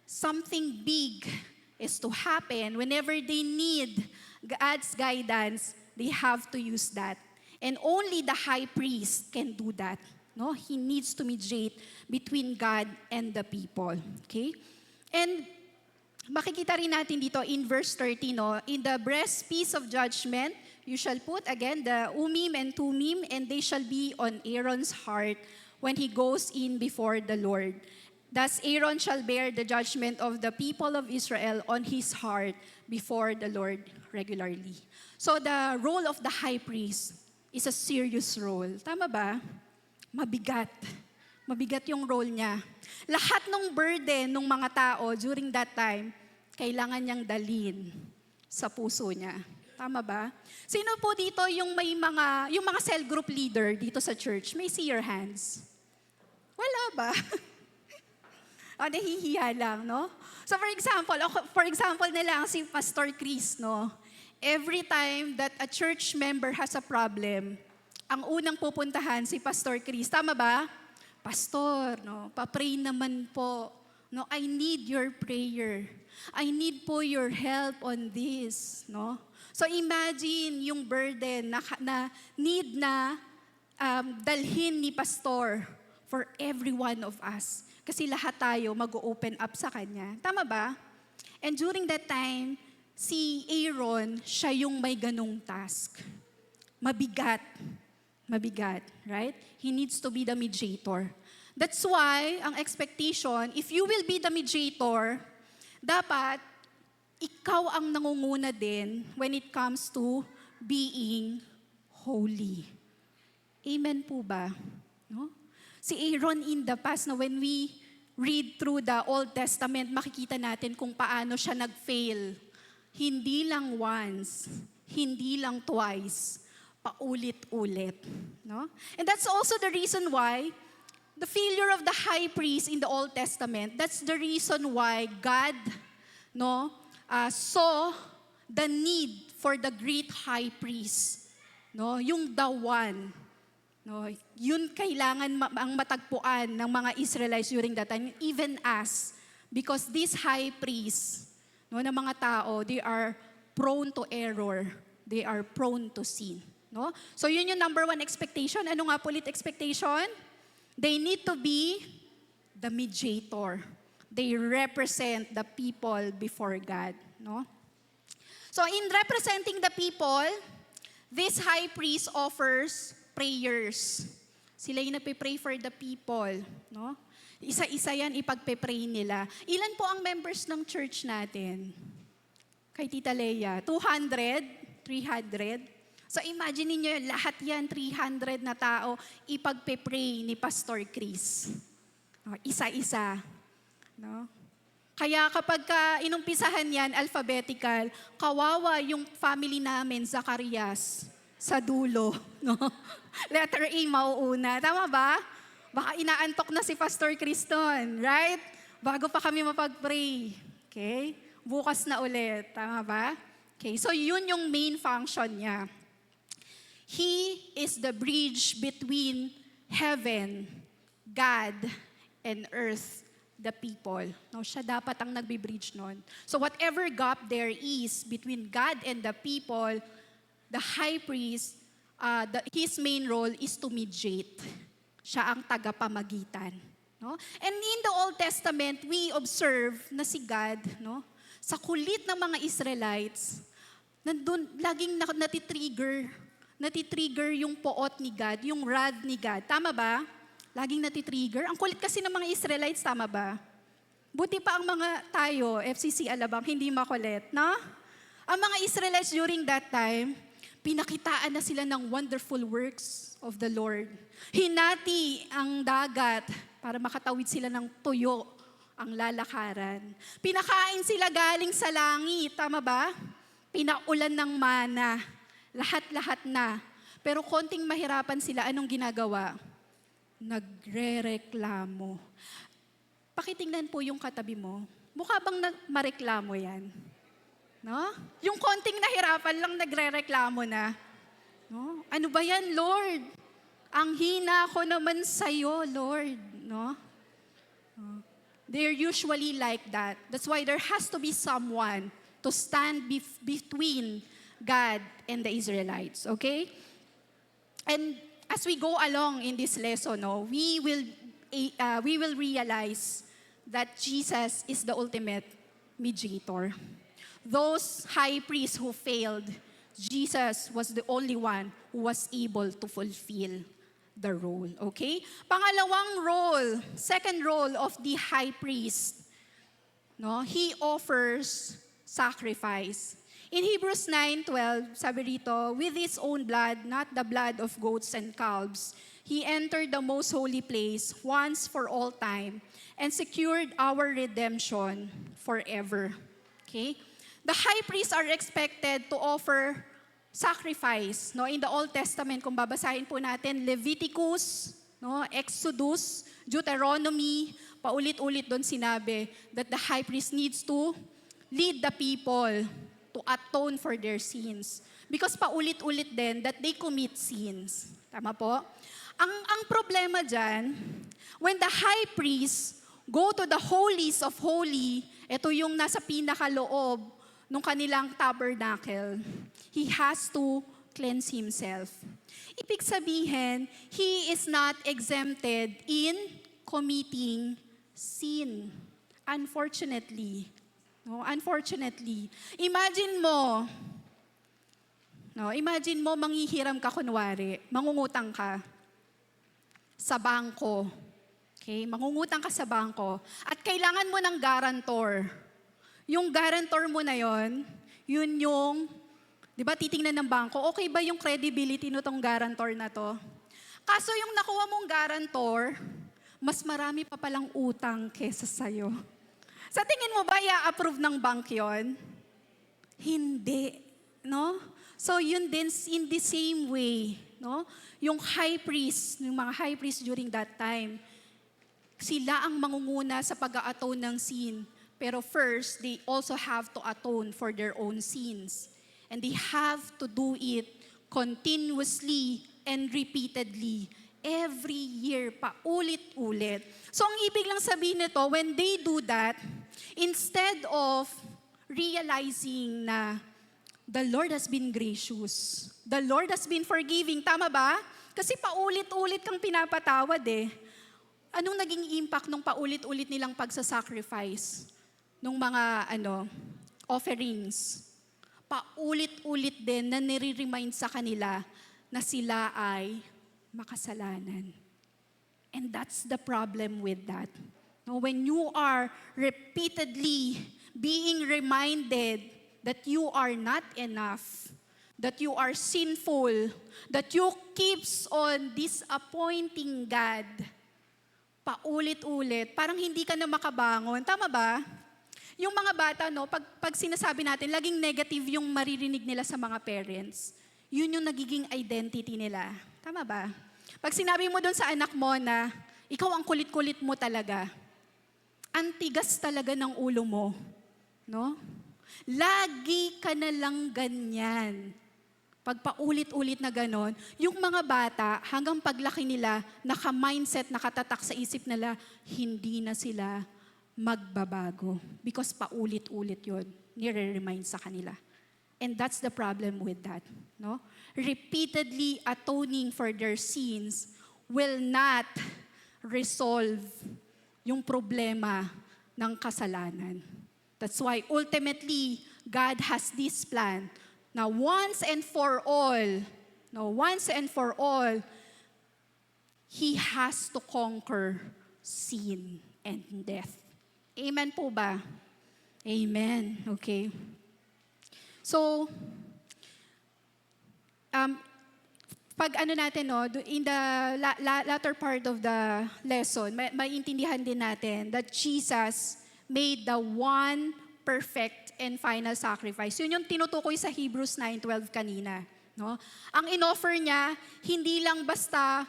something big is to happen, whenever they need God's guidance, they have to use that. And only the high priest can do that. No? He needs to mediate between God and the people. Okay? And makikita rin natin dito in verse 30, no? In the breastpiece of judgment, you shall put again the Umim and Tumim, and they shall be on Aaron's heart when he goes in before the Lord. Thus Aaron shall bear the judgment of the people of Israel on his heart before the Lord regularly. So the role of the high priest is a serious role. Tama ba? Mabigat. Mabigat yung role niya. Lahat ng burden ng mga tao during that time, kailangan niyang dalhin sa puso niya. Tama ba? Sino po dito yung mga cell group leader dito sa church? May see your hands. Wala ba? Nahihiya lang, no? So for example na lang si Pastor Chris, no? Every time that a church member has a problem, ang unang pupuntahan si Pastor Chris. Tama ba? Pastor, no, pa-pray naman po. No, I need your prayer. I need po your help on this, no? So imagine yung burden na need na dalhin ni pastor for every one of us. Kasi lahat tayo mag-open up sa Kanya. Tama ba? And during that time, si Aaron, siya yung may ganung task. Mabigat. Mabigat, right? He needs to be the mediator. That's why, ang expectation, if you will be the mediator, dapat ikaw ang nangunguna din when it comes to being holy. Amen po ba? No? Si Aaron in the past, when we read through the Old Testament, makikita natin kung paano siya nag-fail. Hindi lang once, hindi lang twice, paulit-ulit. No? And that's also the reason why the failure of the high priest in the Old Testament, that's the reason why God saw the need for the great high priest. No? Yung the one. No, yun kailangan ang matagpuan ng mga Israelites during that time, even us. Because these high priests, ng mga tao, they are prone to error. They are prone to sin. No? So yun yung number one expectation. Ano nga po ulit expectation? They need to be the mediator. They represent the people before God. No? So in representing the people, this high priest offers prayers. Sila yung nagpe-pray for the people. No? Isa-isa yan ipagpe-pray nila. Ilan po ang members ng church natin? Kay Tita Leia? 200? 300? So imagine niyo lahat yan, 300 na tao, ipagpe-pray ni Pastor Chris. No? Isa-isa. No? Kaya kapag inumpisahan yan, alphabetical, kawawa yung family namin, Zacarias, sa dulo. No? Letter A mauuna. Tama ba? Baka inaantok na si Pastor Criston, right? Bago pa kami mapag-pray. Okay? Bukas na ulit. Tama ba? Okay, so yun yung main function niya. He is the bridge between heaven, God, and earth, the people. No, siya dapat ang nagbe-bridge nun. So whatever gap there is between God and the people, the high priest, his main role is to mediate. Siya ang tagapamagitan. No? And in the Old Testament, we observe na si God, no, sa kulit ng mga Israelites, nandun, laging natitrigger yung poot ni God, yung wrath ni God. Tama ba? Laging natitrigger. Ang kulit kasi ng mga Israelites, tama ba? Buti pa ang mga tayo, FCC Alabang, hindi makulit, no? Ang mga Israelites during that time, pinakitaan na sila ng wonderful works of the Lord. Hinati ang dagat para makatawid sila ng tuyo ang lalakaran. Pinakain sila galing sa langit, tama ba? Pinaulan ng mana. Lahat-lahat na. Pero konting mahirapan sila, anong ginagawa? Nagre-reklamo. Pakitingnan po yung katabi mo. Mukha bang mareklamo yan? No? Yung konting nahirapan lang nagre-reklamo na. No? Ano ba yan, Lord? Ang hina ko naman sa'yo, Lord. No? They're usually like that. That's why there has to be someone to stand between God and the Israelites. Okay? And as we go along in this lesson, we will realize that Jesus is the ultimate mediator. Those high priests who failed, Jesus was the only one who was able to fulfill the role. Okay? Pangalawang role, second role of the high priest, no? He offers sacrifice. In Hebrews 9:12, sabi rito, with his own blood, not the blood of goats and calves, he entered the most holy place once for all time and secured our redemption forever. Okay? The high priests are expected to offer sacrifice. No? In the Old Testament, kung babasahin po natin, Leviticus, no? Exodus, Deuteronomy, paulit-ulit doon sinabi that the high priest needs to lead the people to atone for their sins. Because paulit-ulit din that they commit sins. Tama po? Ang problema dyan, when the high priest go to the holies of holy, ito yung nasa pinakaloob ng kanilang tabernacle, he has to cleanse himself. Ibig sabihin, he is not exempted in committing sin. Unfortunately. No, unfortunately. Imagine mo manghihiram ka kunwari, mangungutang ka sa bangko. Okay, mangungutang ka sa bangko at kailangan mo ng guarantor. Yung guarantor mo na yun yung, di ba, titingnan ng bangko, okay ba yung credibility nitong guarantor na to? Kaso yung nakuha mong guarantor, mas marami pa palang utang kesa sa'yo. Sa tingin mo ba i-approve ng bank yon? Hindi. No? So yun din in the same way, no? Yung mga high priest during that time, sila ang mangunguna sa pag-a-atone ng sin. Pero first, they also have to atone for their own sins. And they have to do it continuously and repeatedly. Every year, paulit-ulit. So ang ibig lang sabihin nito, when they do that, instead of realizing na the Lord has been gracious. The Lord has been forgiving. Tama ba? Kasi paulit-ulit kang pinapatawad eh. Anong naging impact nung paulit-ulit nilang pagsasacrifice? Nung mga offerings? Paulit-ulit din na nire-remind sa kanila na sila ay makasalanan. And that's the problem with that. No, when you are repeatedly being reminded that you are not enough, that you are sinful, that you keeps on disappointing God, paulit-ulit, parang hindi ka na makabangon. Tama ba? Yung mga bata, pag sinasabi natin, laging negative yung maririnig nila sa mga parents. Yun yung nagiging identity nila. Tama ba? Pag sinabi mo doon sa anak mo na, ikaw ang kulit-kulit mo talaga, ang tigas talaga ng ulo mo. No? Lagi ka na lang ganyan. Pag paulit-ulit na ganon, yung mga bata, hanggang paglaki nila, naka-mindset, nakatatak sa isip nila, hindi na sila magbabago. Because paulit-ulit yun, nire-remind sa kanila. And that's the problem with that. No? Repeatedly atoning for their sins will not resolve yung problema ng kasalanan. That's why ultimately, God has this plan. Now, once and for all, He has to conquer sin and death. Amen po ba? Amen. Okay. So, pag in the latter part of the lesson, maintindihan din natin that Jesus made the one perfect and final sacrifice. Yun yung tinutukoy sa Hebrews 9:12 kanina. No? Ang inoffer niya, hindi lang basta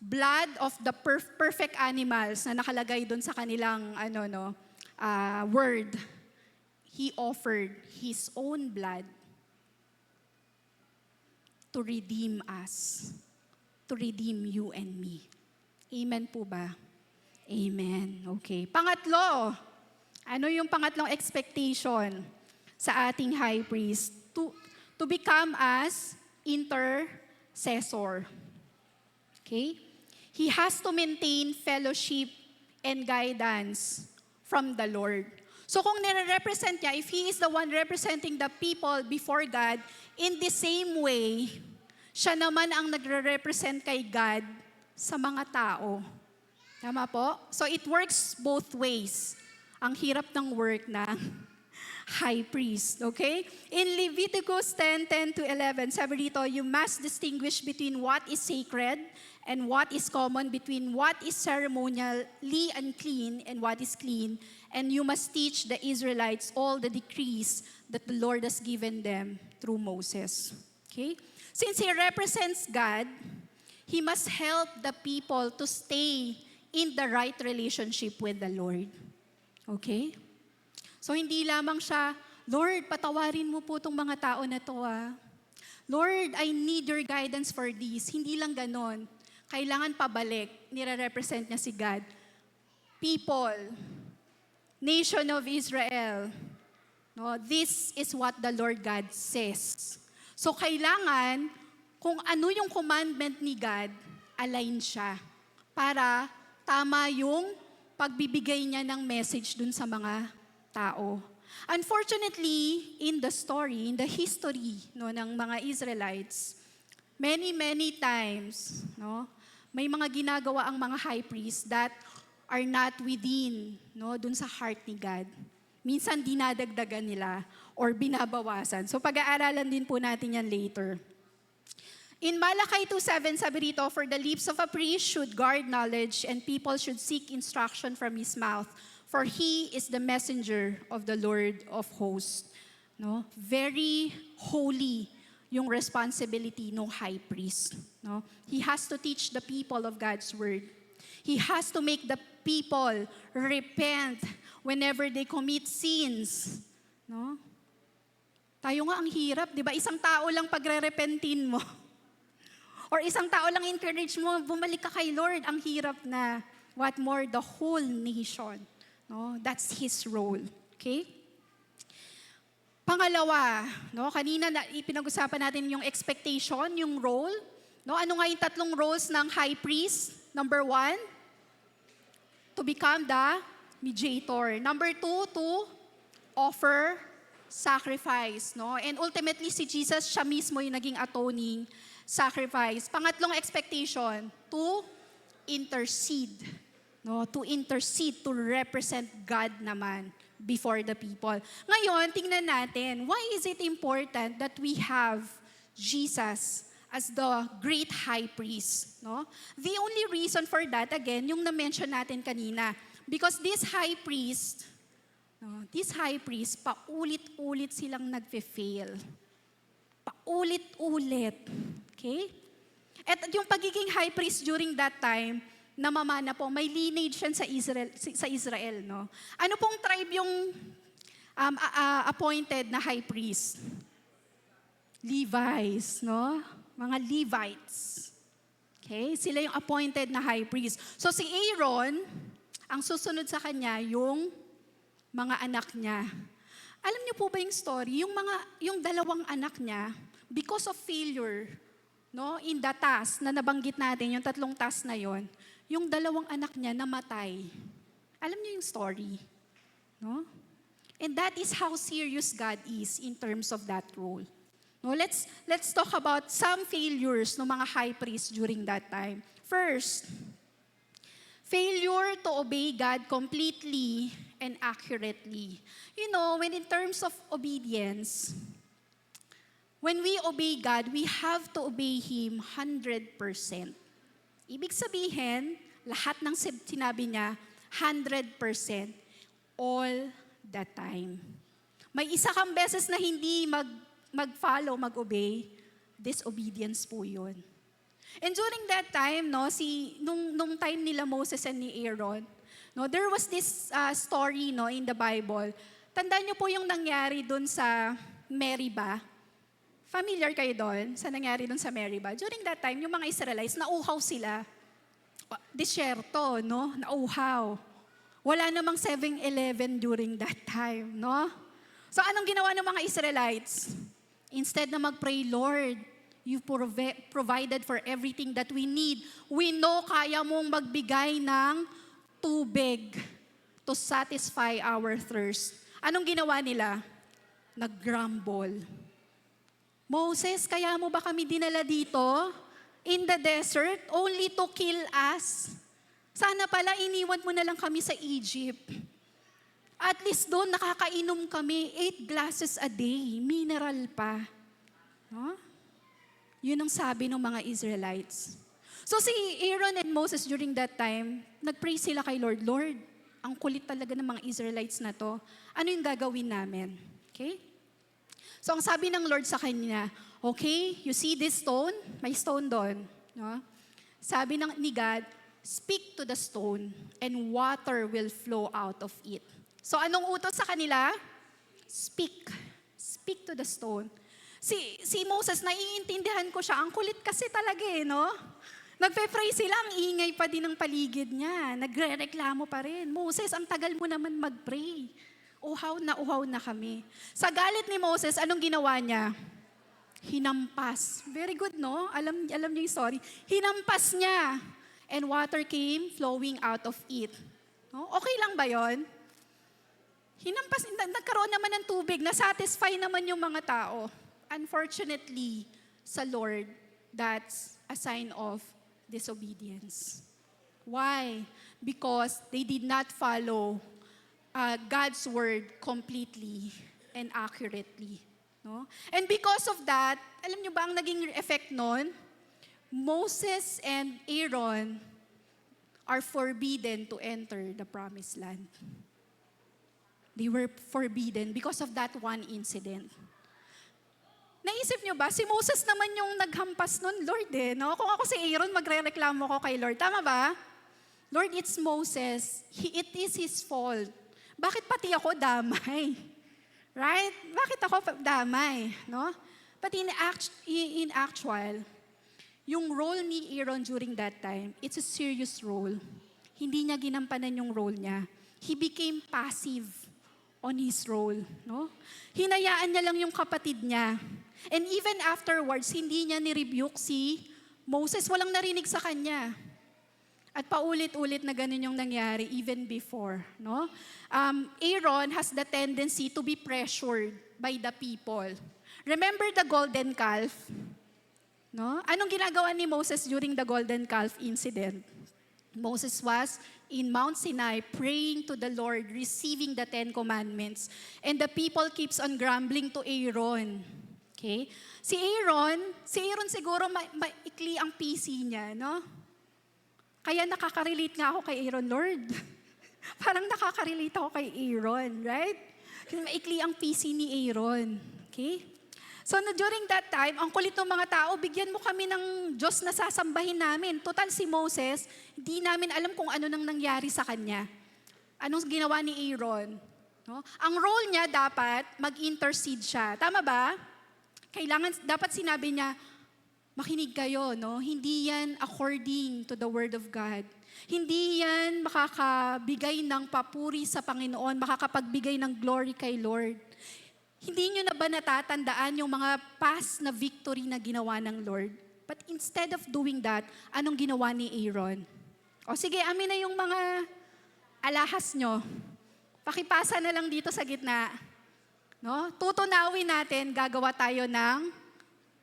blood of the perfect animals na nakalagay doon sa kanilang word. He offered His own blood to redeem us, to redeem you and me. Amen po ba? Amen. Okay. Pangatlo, ano yung pangatlong expectation sa ating high priest? To become as intercessor. Okay? He has to maintain fellowship and guidance from the Lord. So kung nire-represent niya, if He is the one representing the people before God, in the same way, siya naman ang nagre-represent kay God sa mga tao. Tama po? So it works both ways. Ang hirap ng work ng high priest, okay? In Leviticus 10:10-11, sabi dito, you must distinguish between what is sacred and what is common, between what is ceremonially unclean and what is clean, and you must teach the Israelites all the decrees that the Lord has given them through Moses. Okay? Since He represents God, He must help the people to stay in the right relationship with the Lord. Okay? So hindi lamang siya, Lord, patawarin mo po itong mga tao na to Lord, I need your guidance for this. Hindi lang ganon. Kailangan pabalik. Nire-represent niya si God. People, nation of Israel, no, this is what the Lord God says. So kailangan, kung ano yung commandment ni God, align siya para tama yung pagbibigay niya ng message dun sa mga tao. Unfortunately, in the story, in the history no, ng mga Israelites, many times, no, may mga ginagawa ang mga high priests that are not within, no, dun sa heart ni God. Minsan dinadagdagan nila or binabawasan. So pag-aaralan din po natin yan later. In Malachi 2:7, sabi rito, "For the lips of a priest should guard knowledge, and people should seek instruction from his mouth, for he is the messenger of the Lord of hosts." No? Very holy yung responsibility ng high priest. No? He has to teach the people of God's word. He has to make the people repent whenever they commit sins. No? Tayo nga ang hirap, di ba? Isang tao lang pagre-repentin mo. Or isang tao lang encourage mo, bumalik ka kay Lord, ang hirap na. What more, the whole nation. No? That's His role. Okay? Pangalawa, no? Kanina ipinag-usapan natin yung expectation, yung role. No? Ano nga yung tatlong roles ng high priest? Number 1, to become the mediator. Number 2, to offer sacrifice. No? And ultimately, si Jesus, siya mismo yung naging atoning sacrifice. Pangatlong expectation, to intercede. No, to intercede, to represent God naman before the people. Ngayon, tingnan natin, why is it important that we have Jesus as the great high priest? No? The only reason for that, again, yung na-mention natin kanina, because this high priest, paulit-ulit silang nagfe-fail. Paulit-ulit. Okay? At yung pagiging high priest during that time, namamana po, may lineage yan sa Israel. No? Ano pong tribe yung appointed na high priest? Levites, no? Mga Levites. Okay? Sila yung appointed na high priest. So si Aaron, ang susunod sa kanya, yung mga anak niya. Alam niyo po ba yung story? Yung dalawang anak niya, because of failure, no, in the task na nabanggit natin, yung tatlong task na yon, yung dalawang anak niya namatay. Alam niyo yung story? No? And that is how serious God is in terms of that role. No, let's talk about some failures ng mga high priests during that time. First, failure to obey God completely and accurately. You know, when in terms of obedience, when we obey God, we have to obey Him 100%. Ibig sabihin, lahat ng sinabi niya, 100% all the time. May isa kang beses na hindi mag-follow, mag-obey, disobedience po yun. And during that time, no, nung time nila Moses and ni Aaron, no, there was this story, no, in the Bible. Tandaan niyo po yung nangyari dun sa Meribah. Familiar kayo doon sa nangyari doon sa Meribah? During that time, yung mga Israelites, nauhaw sila. Disyerto, no? Nauhaw. Wala namang 7-Eleven during that time, no? So anong ginawa ng mga Israelites? Instead na mag-pray, Lord, you provided for everything that we need. We know kaya mong magbigay ng tubig to satisfy our thirst. Anong ginawa nila? Nag-grumble. Moses, kaya mo ba kami dinala dito in the desert only to kill us? Sana pala iniwan mo na lang kami sa Egypt. At least doon nakakainom kami 8 glasses a day, mineral pa. No? Yun ang sabi ng mga Israelites. So si Aaron and Moses during that time, nag-pray sila kay Lord, Lord, ang kulit talaga ng mga Israelites na to. Ano yung gagawin namin? Okay? So ang sabi ng Lord sa kanya, okay, you see this stone? May stone doon. No? Sabi ni God, speak to the stone and water will flow out of it. So anong utos sa kanila? Speak. Speak to the stone. Si Moses, naiintindihan ko siya. Ang kulit kasi talaga no? Nagpe-pray sila, ang ingay pa din ng paligid niya. Nagre-reklamo pa rin. Moses, ang tagal mo naman mag-pray. Uhaw na kami. Sa galit ni Moses, anong ginawa niya? Hinampas. Very good, no? Alam niyo yung story. Hinampas niya. And water came flowing out of it. No? Okay lang ba yon? Hinampas, nagkaroon naman ng tubig, na-satisfy naman yung mga tao. Unfortunately, sa Lord, that's a sign of disobedience. Why? Because they did not follow God's word completely and accurately. No? And because of that, alam niyo ba ang naging effect nun? Moses and Aaron are forbidden to enter the promised land. They were forbidden because of that one incident. Naisip niyo ba, si Moses naman yung naghampas nun, Lord no? Kung ako si Aaron, magre-reklamo ko kay Lord. Tama ba? Lord, it's Moses. It is his fault. Bakit pati ako damay? Right? Bakit ako damay? No? But in actual, yung role ni Aaron during that time, it's a serious role. Hindi niya ginampanan yung role niya. He became passive on his role. No? Hinayaan niya lang yung kapatid niya. And even afterwards, hindi niya ni-rebuke si Moses. Walang narinig sa kanya. At paulit-ulit na ganun yung nangyari even before. No? Aaron has the tendency to be pressured by the people. Remember the golden calf? No? Anong ginagawa ni Moses during the golden calf incident? Moses was in Mount Sinai praying to the Lord, receiving the 10 Commandments. And the people keeps on grumbling to Aaron. Okay? Si Aaron siguro maikli ang PC niya, no? Kaya nakaka-relate nga ako kay Aaron, Lord. Parang nakaka-relate ako kay Aaron, right? Kasi maikli ang PC ni Aaron. Okay? So during that time, ang kulit ng mga tao, bigyan mo kami ng Diyos na sasambahin namin. Total si Moses, hindi namin alam kung ano nang nangyari sa kanya. Anong ginawa ni Aaron? No? Ang role niya dapat, mag-intercede siya. Tama ba? Dapat sinabi niya, makinig kayo, no? Hindi yan according to the Word of God. Hindi yan makakabigay ng papuri sa Panginoon, makakapagbigay ng glory kay Lord. Hindi nyo na ba natatandaan yung mga past na victory na ginawa ng Lord? But instead of doing that, anong ginawa ni Aaron? O sige, amin na yung mga alahas nyo. Pakipasa na lang dito sa gitna. No? Tutunawin natin, gagawa tayo ng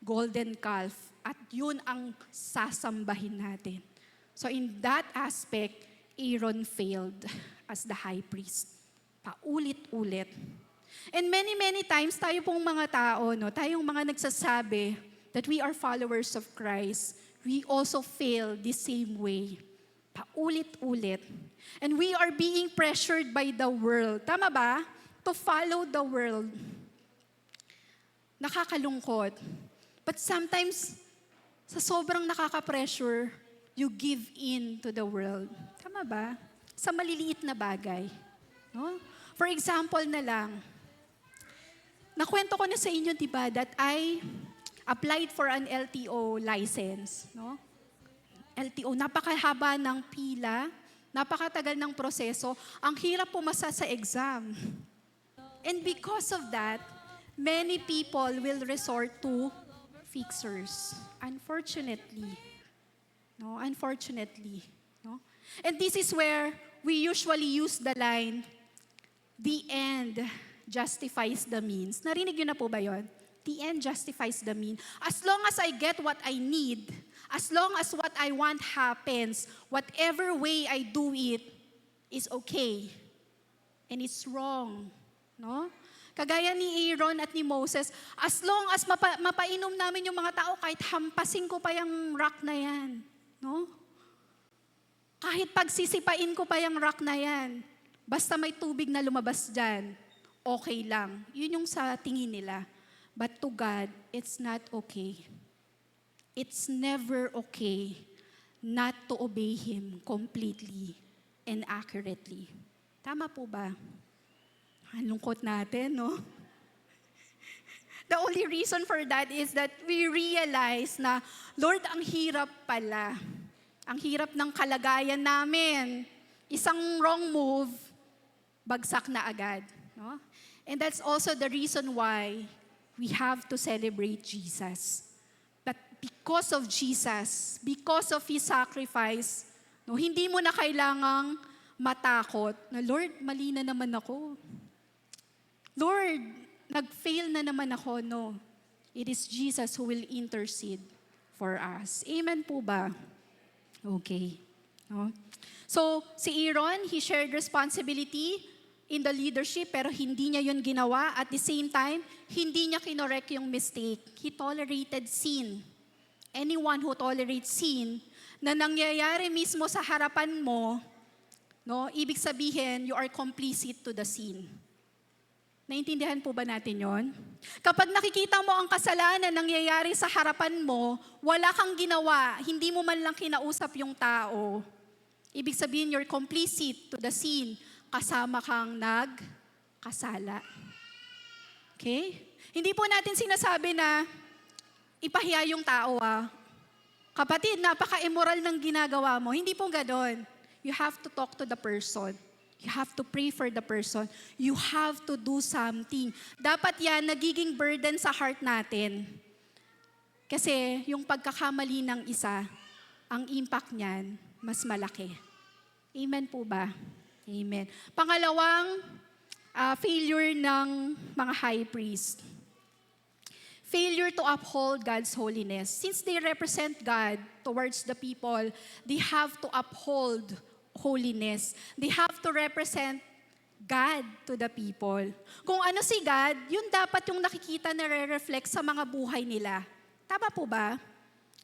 golden calf. At yun ang sasambahin natin. So in that aspect, Aaron failed as the high priest. Paulit-ulit. And many times, tayo pong mga tao, no, tayong mga nagsasabi that we are followers of Christ, we also fail the same way. Paulit-ulit. And we are being pressured by the world. Tama ba? To follow the world. Nakakalungkot. But sometimes, sa sobrang nakaka-pressure, you give in to the world. Tama ba? Sa maliliit na bagay. No? For example na lang, nakwento ko na sa inyo, di ba, that I applied for an LTO license. No? LTO, napakahaba ng pila, napakatagal ng proseso, ang hirap pumasa sa exam. And because of that, many people will resort to fixers. Unfortunately. No? Unfortunately. No? And this is where we usually use the line, the end justifies the means. Narinig niyo na po ba yun? The end justifies the means. As long as I get what I need, as long as what I want happens, whatever way I do it is okay. And it's wrong. No? Kagaya ni Aaron at ni Moses, as long as mapainom namin yung mga tao, kahit hampasin ko pa yung rock na yan. No? Kahit pagsisipain ko pa yung rock na yan, basta may tubig na lumabas dyan, okay lang. Yun yung sa tingin nila. But to God, it's not okay. It's never okay not to obey Him completely and accurately. Tama po ba? Ang lungkot natin, no? The only reason for that is that we realize na, Lord, ang hirap pala. Ang hirap ng kalagayan namin. Isang wrong move, bagsak na agad. No? And that's also the reason why we have to celebrate Jesus. But because of Jesus, because of His sacrifice, no, hindi mo na kailangang matakot na, Lord, mali na naman ako. Lord, nag-fail na naman ako. No. It is Jesus who will intercede for us. Amen po ba? Okay. No? So, si Aaron, he shared responsibility in the leadership, pero hindi niya yun ginawa. At the same time, hindi niya kinorek yung mistake. He tolerated sin. Anyone who tolerates sin na nangyayari mismo sa harapan mo, no, ibig sabihin, you are complicit to the sin. Naintindihan po ba natin yon? Kapag nakikita mo ang kasalanan nangyayari sa harapan mo, wala kang ginawa, hindi mo man lang kinausap yung tao, ibig sabihin you're complicit to the sin, kasama kang nagkasala. Okay? Hindi po natin sinasabi na ipahiya yung tao. Kapatid, napaka-immoral ng ginagawa mo. Hindi po ganon. You have to talk to the person. You have to pray for the person. You have to do something. Dapat yan nagiging burden sa heart natin. Kasi yung pagkakamali ng isa, ang impact niyan, mas malaki. Amen po ba? Amen. Pangalawang failure ng mga high priest. Failure to uphold God's holiness. Since they represent God towards the people, they have to uphold holiness. They have to represent God to the people. Kung ano si God, yun dapat yung nakikita na re-reflect sa mga buhay nila. Tama po ba?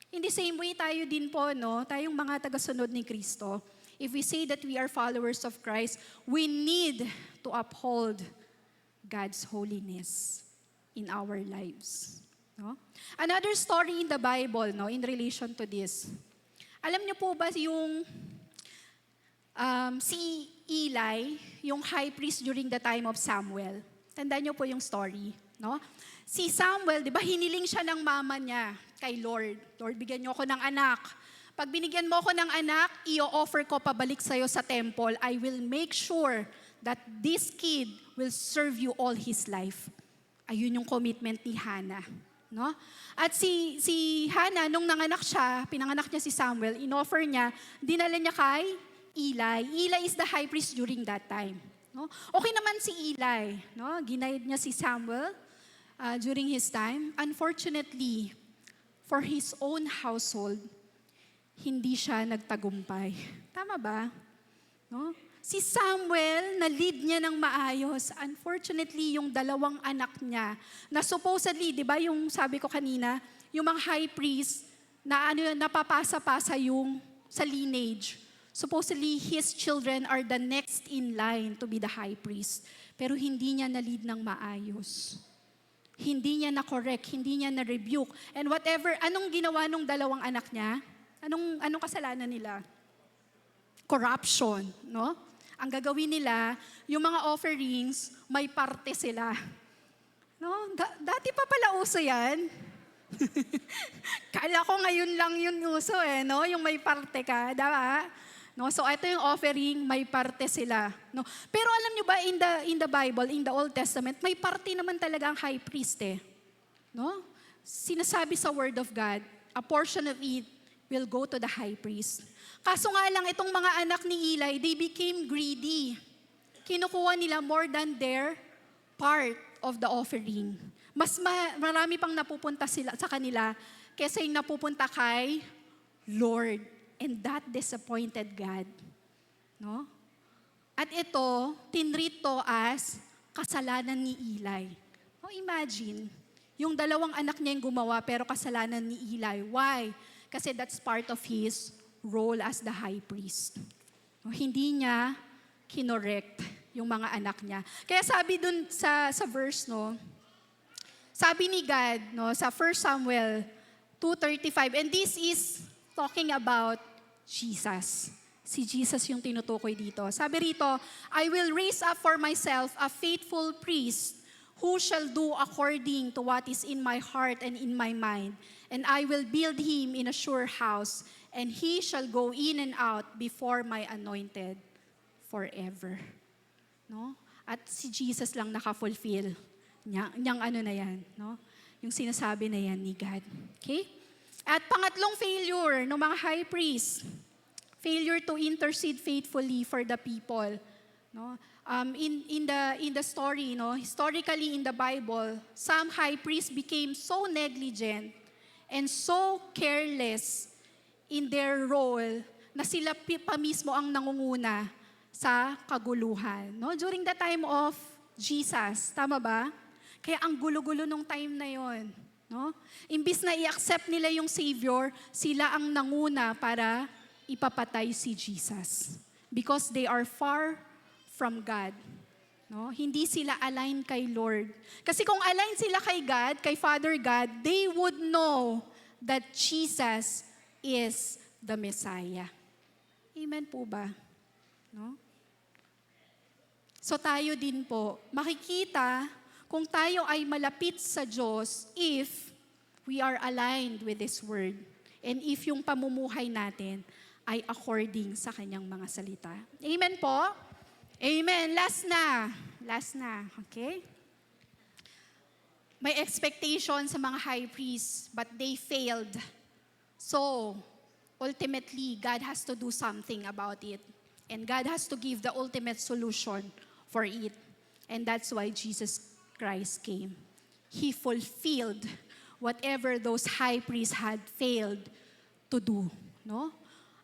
In the same way, tayo din po, no? Tayong mga tagasunod ni Kristo. If we say that we are followers of Christ, we need to uphold God's holiness in our lives. No? Another story in the Bible, no, in relation to this. Alam niyo po ba yung si Eli, yung high priest during the time of Samuel? Tandaan niyo po yung story, no? Si Samuel, di ba, hiniling siya ng mama niya kay Lord. Lord, bigyan niyo ako ng anak. Pag binigyan mo ako ng anak, i-offer ko pabalik sa'yo sa temple. I will make sure that this kid will serve you all his life. Ayun yung commitment ni Hannah. No? At si Hannah, nung pinanganak niya si Samuel, in-offer niya, dinala niya kay Eli. Eli is the high priest during that time. No? Okay naman si Eli. No? Ginaid niya si Samuel during his time. Unfortunately, for his own household, hindi siya nagtagumpay. Tama ba? No? Si Samuel, na-lead niya ng maayos. Unfortunately, yung dalawang anak niya, na supposedly, di ba yung sabi ko kanina, yung mga high priest, na napapasa-pasa yung sa lineage. Supposedly, his children are the next in line to be the high priest. Pero hindi niya na-lead ng maayos. Hindi niya na-correct, hindi niya na-rebuke. And whatever, anong ginawa nung dalawang anak niya? Anong kasalanan nila? Corruption, no? Ang gagawin nila, yung mga offerings, may parte sila. No? Dati pa pala uso yan. Kala ko ngayon lang yun uso no? Yung may parte ka, diba? No? So ito yung offering, may parte sila. No? Pero alam nyo ba, in the Bible, in the Old Testament, may parte naman talaga ang high priest No? Sinasabi sa Word of God, a portion of it will go to the high priest. Kaso nga lang, itong mga anak ni Eli, they became greedy. Kinukuha nila more than their part of the offering. Mas marami pang napupunta sa kanila kaysa yung napupunta kay Lord. And that disappointed God. No? At ito, tinreat to as kasalanan ni Eli. No, imagine, yung dalawang anak niya yung gumawa pero kasalanan ni Eli. Why? Kasi that's part of his role as the high priest. No, hindi niya kinorekt yung mga anak niya. Kaya sabi dun sa verse, no, sabi ni God, no, sa 1 Samuel 2:35, and this is talking about Jesus. Si Jesus yung tinutukoy dito. Sabi rito, I will raise up for myself a faithful priest who shall do according to what is in my heart and in my mind. And I will build him in a sure house, and he shall go in and out before my anointed forever. No? At si Jesus lang naka-fulfill Niyang ano na yan, no? Yung sinasabi na yan ni God. Okay? At pangatlong failure ng mga high priest, failure to intercede faithfully for the people. No? In the story, no, historically in the Bible, some high priests became so negligent and so careless in their role na sila pa mismo ang nangunguna sa kaguluhan. No? During the time of Jesus, tama ba? Kaya ang gulo-gulo nung time na yon. No? Imbis na i-accept nila yung Savior, sila ang nanguna para ipapatay si Jesus. Because they are far from God. No? Hindi sila aligned kay Lord. Kasi kung aligned sila kay God, kay Father God, they would know that Jesus is the Messiah. Amen po ba? No? So tayo din po, makikita kung tayo ay malapit sa Diyos if we are aligned with His Word and if yung pamumuhay natin ay according sa Kanyang mga salita. Amen po? Amen. Last na. Okay? May expectation sa mga high priests, but they failed. So, ultimately, God has to do something about it. And God has to give the ultimate solution for it. And that's why Jesus Christ came. He fulfilled whatever those high priests had failed to do. No?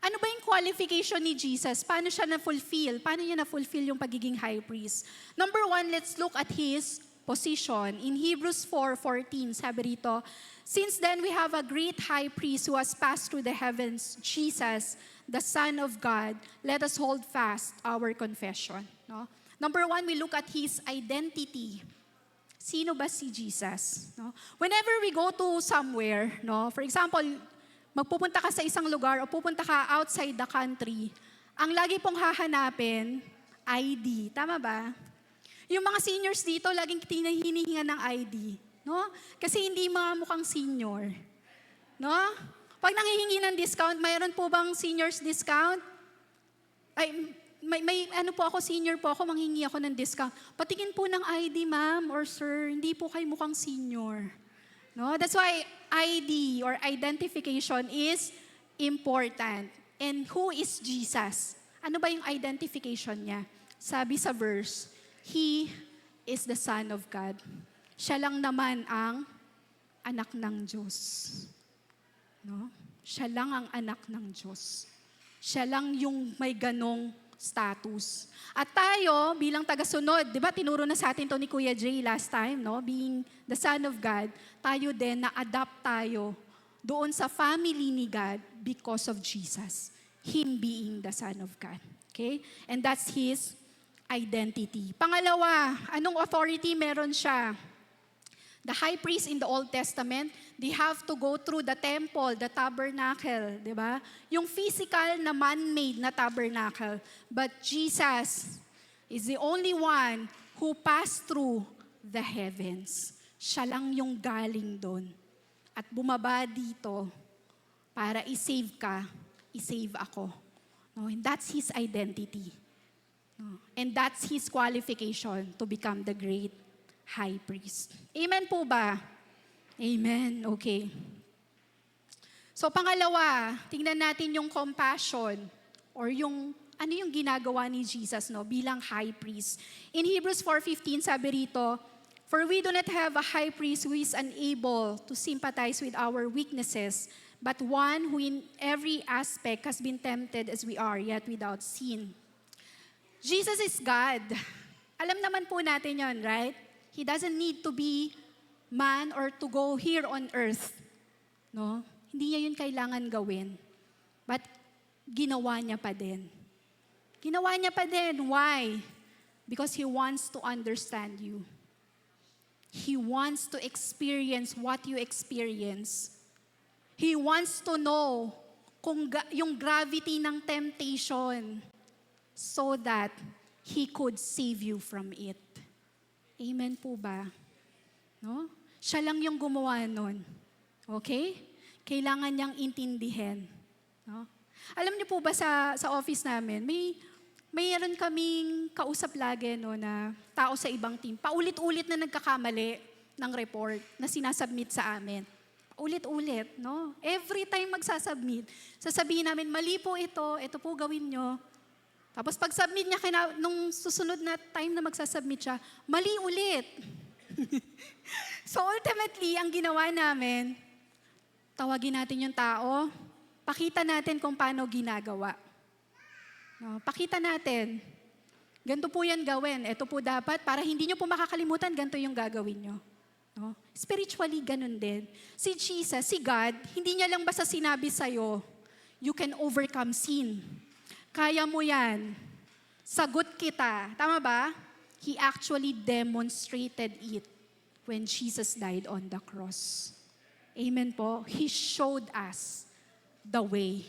Ano ba yung qualification ni Jesus? Paano siya na-fulfill? Paano niya na-fulfill yung pagiging high priest? Number one, let's look at his position. In Hebrews 4:14, sabi rito, "Since then we have a great high priest who has passed through the heavens, Jesus, the Son of God, let us hold fast our confession." No? Number one, we look at his identity. Sino ba si Jesus? No? Whenever we go to somewhere, no, for example, magpupunta ka sa isang lugar o pupunta ka outside the country, ang lagi pong hahanapin, ID. Tama ba? Yung mga seniors dito, laging hinihinga ng ID. No? Kasi hindi mga mukhang senior. No? Pag nanghihingi ng discount, mayroon po bang seniors discount? Ay, may ano po ako, senior po ako, manghingi ako ng discount. Patingin po ng ID, ma'am or sir, hindi po kayo mukhang senior. No? That's why ID or identification is important. And who is Jesus? Ano ba yung identification niya? Sabi sa verse, He is the Son of God. Siya lang naman ang anak ng Diyos. No? Siya lang ang anak ng Diyos. Siya lang yung may ganong status. At tayo, bilang tagasunod, di ba, tinuro na sa atin to ni Kuya Jay last time, no? Being the Son of God, tayo din, na-adapt tayo doon sa family ni God because of Jesus. Him being the Son of God. Okay? And that's His identity. Pangalawa, anong authority meron siya? The high priest in the Old Testament, they have to go through the temple, the tabernacle, di ba? Yung physical na man-made na tabernacle. But Jesus is the only one who passed through the heavens. Siya lang yung galing doon. At bumaba dito para i-save ka, i-save ako. No? And that's His identity. No? And that's His qualification to become the great high priest. Amen po ba? Amen. Okay. So pangalawa, tingnan natin yung compassion or yung ano yung ginagawa ni Jesus no bilang high priest. In Hebrews 4:15 sabi rito, "For we do not have a high priest who is unable to sympathize with our weaknesses, but one who in every aspect has been tempted as we are, yet without sin." Jesus is God. Alam naman po natin yon, right? He doesn't need to be man or to go here on earth. No? Hindi niya yun kailangan gawin. But ginawa niya pa din. Ginawa niya pa din. Why? Because He wants to understand you. He wants to experience what you experience. He wants to know kung yung gravity ng temptation so that He could save you from it. Amen po ba? No? Siya lang yung gumawa nun. Okay? Kailangan niyang intindihin. No? Alam niyo po ba sa office namin, mayroon kaming kausap lagi no, na tao sa ibang team. Paulit-ulit na nagkakamali ng report na sinasubmit sa amin. Ulit-ulit, no? Every time magsasubmit, sasabihin namin, mali po ito po gawin nyo. Tapos pag submit niya, nung susunod na time na magsasubmit siya, mali ulit. So ultimately, ang ginawa namin, tawagin natin yung tao, pakita natin kung paano ginagawa. No, pakita natin. Ganito po yan gawin. Ito po dapat, para hindi nyo po makakalimutan, ganito yung gagawin nyo. No? Spiritually, ganun din. Si Jesus, si God, hindi niya lang basta sinabi sa'yo, you can overcome sin. Kaya mo yan. Sagot kita. Tama ba? He actually demonstrated it when Jesus died on the cross. Amen po. He showed us the way.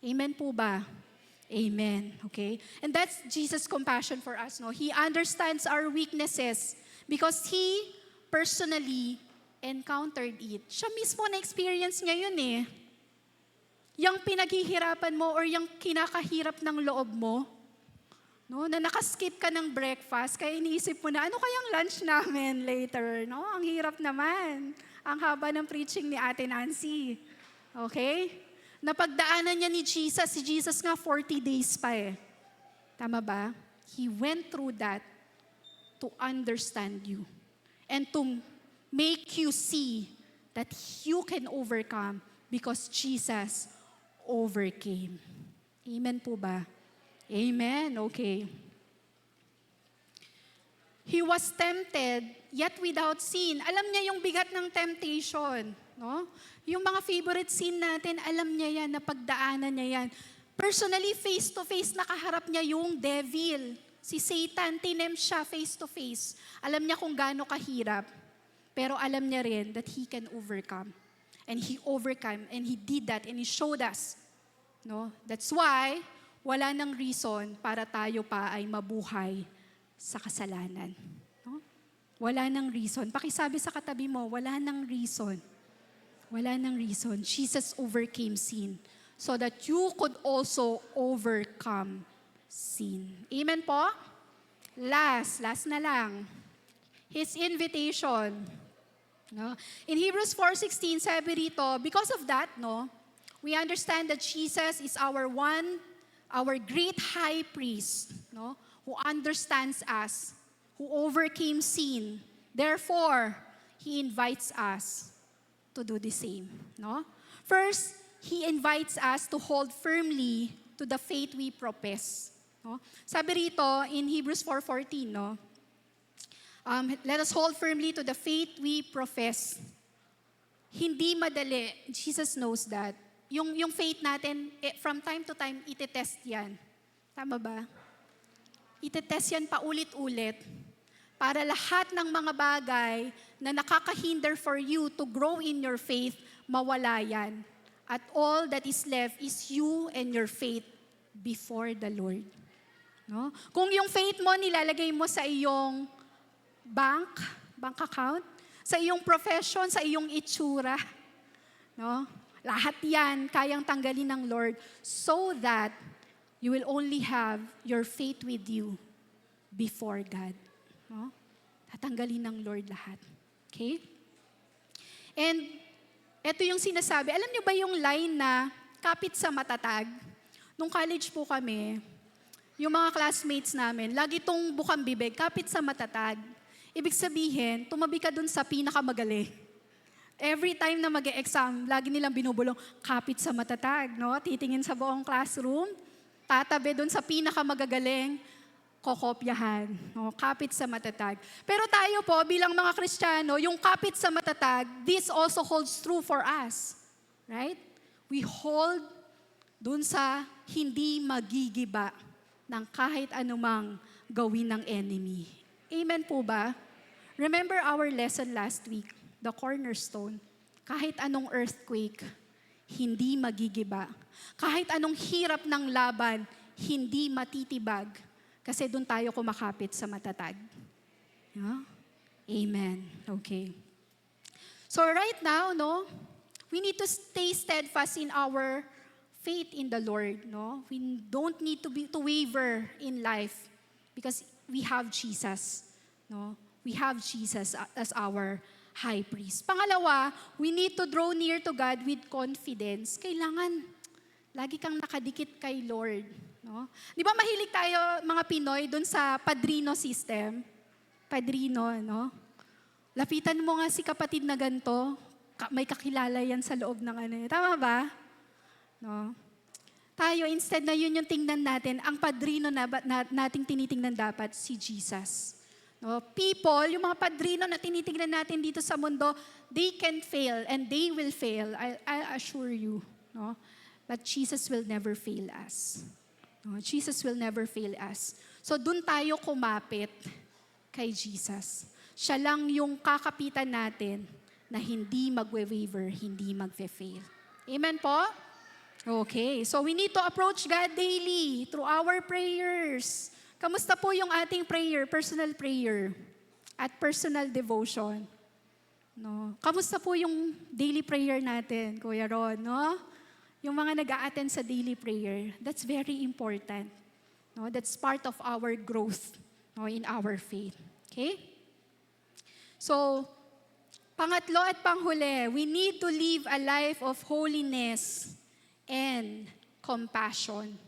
Amen po ba? Amen. Okay? And that's Jesus' compassion for us. No? He understands our weaknesses because He personally encountered it. Siya mismo na-experience niya yun eh. Yung pinaghihirapan mo or yung kinakahirap ng loob mo, no, na nakaskip ka ng breakfast, kaya iniisip mo na, ano kayang lunch namin later? No? Ang hirap naman. Ang haba ng preaching ni Ate Nancy. Okay? Napagdaanan niya ni Jesus, si Jesus nga 40 days pa eh. Tama ba? He went through that to understand you and to make you see that you can overcome because Jesus overcame. Amen po ba? Amen. Okay. He was tempted, yet without sin. Alam niya yung bigat ng temptation. No? Yung mga favorite sin natin, alam niya yan, napagdaanan niya yan. Personally, face-to-face, nakaharap niya yung devil. Si Satan, tinem siya face-to-face. Alam niya kung gaano kahirap. Pero alam niya rin that he can overcome. And he overcame, and he did that, and he showed us. No? That's why, wala nang reason para tayo pa ay mabuhay sa kasalanan. No? Wala nang reason. Pakisabi sa katabi mo, wala nang reason. Wala nang reason. Jesus overcame sin so that you could also overcome sin. Amen po? Last na lang. His invitation. No? In Hebrews 4:16, sabi rito, because of that, no, we understand that Jesus is our great high priest, no, who understands us, who overcame sin. Therefore, He invites us to do the same. No? First, He invites us to hold firmly to the faith we profess. No? Sabi rito in Hebrews 4:14, no? Let us hold firmly to the faith we profess. Hindi madali. Jesus knows that. Yung faith natin, from time to time, itetest yan. Tama ba? Itetest yan paulit-ulit para lahat ng mga bagay na nakakahinder for you to grow in your faith, mawala yan. At all that is left is you and your faith before the Lord. No? Kung yung faith mo nilalagay mo sa iyong bank account, sa iyong profession, sa iyong itsura, no? Lahat yan kayang tanggalin ng Lord so that you will only have your faith with you before God. No? Tatanggalin ng Lord lahat. Okay? And ito yung sinasabi. Alam niyo ba yung line na kapit sa matatag? Nung college po kami, yung mga classmates namin, lagi tong bukang bibig, kapit sa matatag. Ibig sabihin, tumabi ka dun sa pinakamagaling. Every time na mag-e-exam, lagi nilang binubulong, kapit sa matatag, no? Titingin sa buong classroom, tatabi dun sa pinakamagagaling, kokopyahan, no? Kapit sa matatag. Pero tayo po, bilang mga Kristiyano, yung kapit sa matatag, this also holds true for us. Right? We hold dun sa hindi magigiba ng kahit anumang gawin ng enemy. Amen po ba? Remember our lesson last week, the cornerstone. Kahit anong earthquake, hindi magigiba. Kahit anong hirap ng laban, hindi matitibag. Kasi doon tayo kumakapit sa matatag. Yeah? Amen. Okay. So right now, no, we need to stay steadfast in our faith in the Lord, no? We don't need to waver in life because we have Jesus, no? We have Jesus as our high priest. Pangalawa, we need to draw near to God with confidence. Kailangan lagi kang nakadikit kay Lord, no? Di ba mahilig tayo mga Pinoy dun sa padrino system? Padrino, no? Lapitan mo nga si kapatid na ganito, may kakilala yan sa loob ng ano. Tama ba? No? Tayo, instead na yun yung tingnan natin, ang padrino nating tinitingnan dapat si Jesus. No? People, yung mga padrino na tinitingnan natin dito sa mundo, they can fail and they will fail. I assure you. No? But Jesus will never fail us. No? Jesus will never fail us. So dun tayo kumapit kay Jesus. Siya lang yung kakapitan natin na hindi magwe-waver, hindi magfe-fail. Amen po? Okay, so we need to approach God daily through our prayers. Kamusta po yung ating prayer, personal prayer at personal devotion? No? Kamusta po yung daily prayer natin, Kuya Ron, no? Yung mga nag-a-attend sa daily prayer, that's very important. No? That's part of our growth, no, in our faith. Okay? So, pangatlo at panghuli, we need to live a life of holiness and compassion.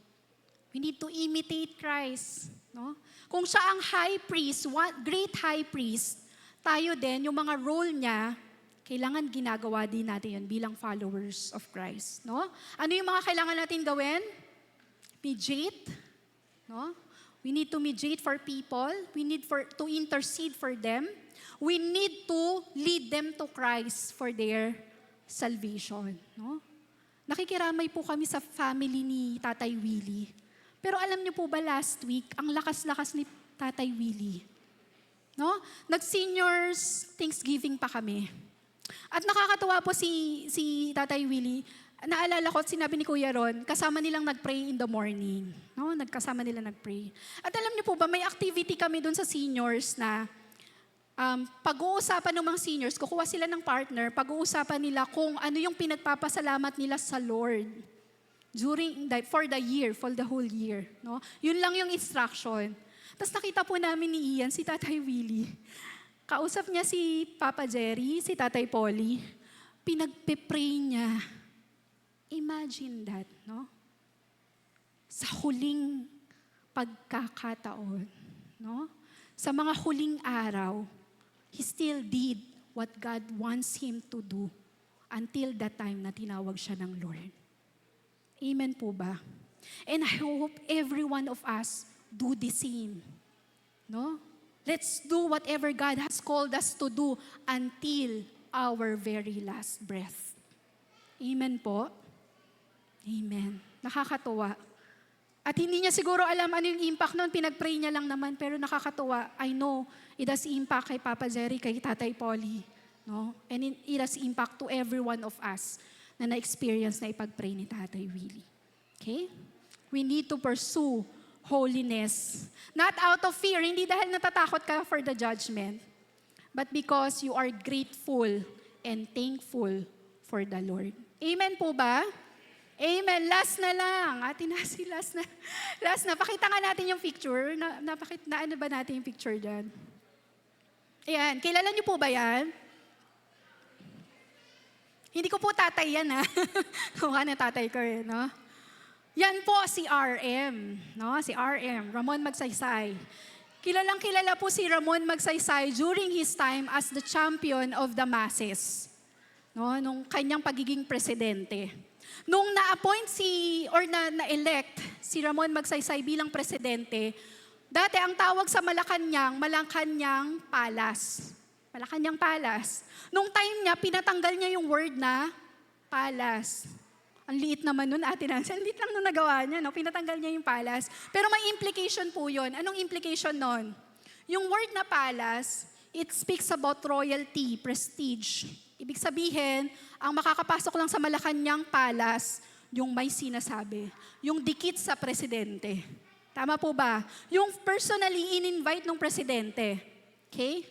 We need to imitate Christ. No? Kung siya ang high priest, great high priest, tayo din, yung mga role niya, kailangan ginagawa din natin yun bilang followers of Christ. No? Ano yung mga kailangan natin gawin? Mediate. No? We need to mediate for people. We need to intercede for them. We need to lead them to Christ for their salvation. No? Nakikiramay po kami sa family ni Tatay Willie. Pero alam niyo po ba last week, ang lakas-lakas ni Tatay Willie. No? Nag-seniors Thanksgiving pa kami. At nakakatuwa po si Tatay Willie. Naalala ko, sinabi ni Kuya Ron, kasama nilang nag-pray in the morning. No? Nagkasama nila nag-pray. At alam niyo po ba, may activity kami dun sa seniors na pag-uusapan ng mga seniors, kukuha sila ng partner, pag-uusapan nila kung ano yung pinagpapasalamat nila sa Lord for the whole year. No? Yun lang yung instruction. Tapos nakita po namin ni Ian, si Tatay Willie. Kausap niya si Papa Jerry, si Tatay Polly. Pinagpe-pray niya. Imagine that, no? Sa huling pagkakataon, no? Sa mga huling araw, he still did what God wants him to do until that time na tinawag siya ng Lord. Amen po ba? And I hope every one of us do the same. No? Let's do whatever God has called us to do until our very last breath. Amen po? Amen. Nakakatuwa. At hindi niya siguro alam ano yung impact noon, pinag-pray niya lang naman, pero nakakatuwa. I know it has impact kay Papa Jerry, kay Tatay Polly. No? And it has impact to every one of us na na-experience na ipag-pray ni Tatay Willie. Okay? We need to pursue holiness. Not out of fear, hindi dahil natatakot ka for the judgment, but because you are grateful and thankful for the Lord. Amen po ba? Amen. Last na lang. Ate Nasi, last na. Pakita nga natin yung picture. Na ano ba natin yung picture dyan? Ayan. Kilala niyo po ba yan? Hindi ko po tatay yan, ha? Kung ano tatay ko, no? Yan po si RM, no? Si RM, Ramon Magsaysay. Kilalang kilala po si Ramon Magsaysay during his time as the champion of the masses. No? Nung kanyang pagiging presidente. Nung na-appoint na-elect si Ramon Magsaysay bilang presidente, dati ang tawag sa Malacanang Palace. Malacanang Palace. Nung time niya, pinatanggal niya yung word na palace. Ang liit naman nun, Ate Nancy. Ang liit lang nung nagawa niya, no? Pinatanggal niya yung palace. Pero may implication po yun. Anong implication nun? Yung word na palace, it speaks about royalty, prestige. Ibig sabihin, ang makakapasok lang sa Malacanang Palace, yung may sinasabi. Yung dikit sa presidente. Tama po ba? Yung personally in-invite ng presidente. Okay?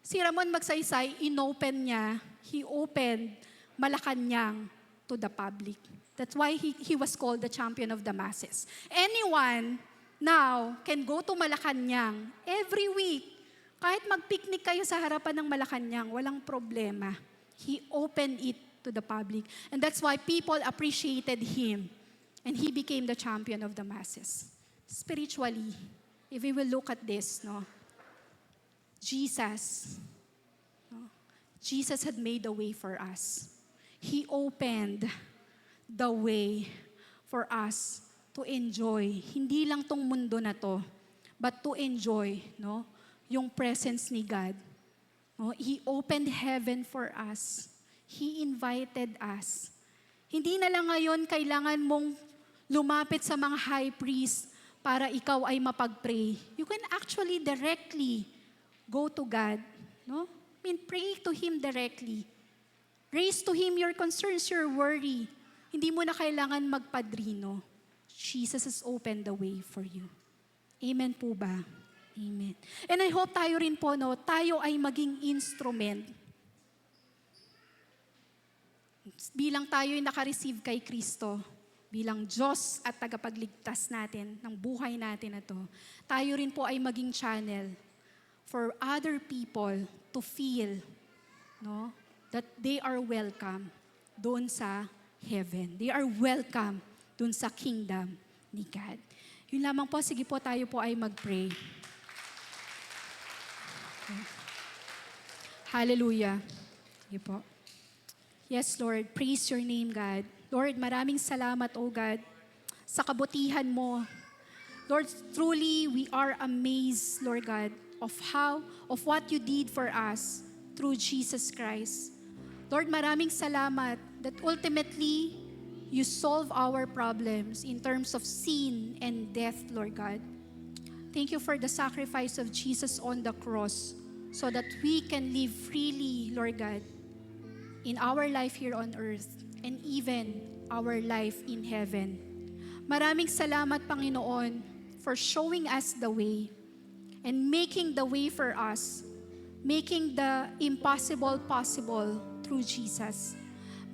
Si Ramon Magsaysay, he opened Malacanang to the public. That's why he was called the champion of the masses. Anyone now can go to Malacanang every week. Kahit mag-picnic kayo sa harapan ng Malacanang, walang problema. He opened it to the public. And that's why people appreciated him. And he became the champion of the masses. Spiritually, if we will look at this, Jesus had made a way for us. He opened the way for us to enjoy, hindi lang tong mundo na to, but to enjoy, yung presence ni God. He opened heaven for us. He invited us. Hindi na lang ngayon kailangan mong lumapit sa mga high priest para ikaw ay mapag-pray. You can actually directly go to God. Pray to Him directly. Raise to Him your concerns, your worry. Hindi mo na kailangan magpadrino. Jesus has opened the way for you. Amen po ba? Amen. And I hope tayo rin po, tayo ay maging instrument. Bilang tayo ay nakareceive kay Kristo, bilang Diyos at tagapagligtas natin ng buhay natin na to, tayo rin po ay maging channel for other people to feel that they are welcome doon sa heaven. They are welcome doon sa kingdom ni God. Yun lamang po, sige po tayo po ay mag-pray. Hallelujah. Sige po. Yes, Lord, praise your name, God. Lord, maraming salamat, O God, sa kabutihan mo. Lord, truly, we are amazed, Lord God, of what you did for us through Jesus Christ. Lord, maraming salamat that ultimately, you solve our problems in terms of sin and death, Lord God. Thank you for the sacrifice of Jesus on the cross so that we can live freely, Lord God, in our life here on earth and even our life in heaven. Maraming salamat, Panginoon, for showing us the way and making the way for us, making the impossible possible through Jesus.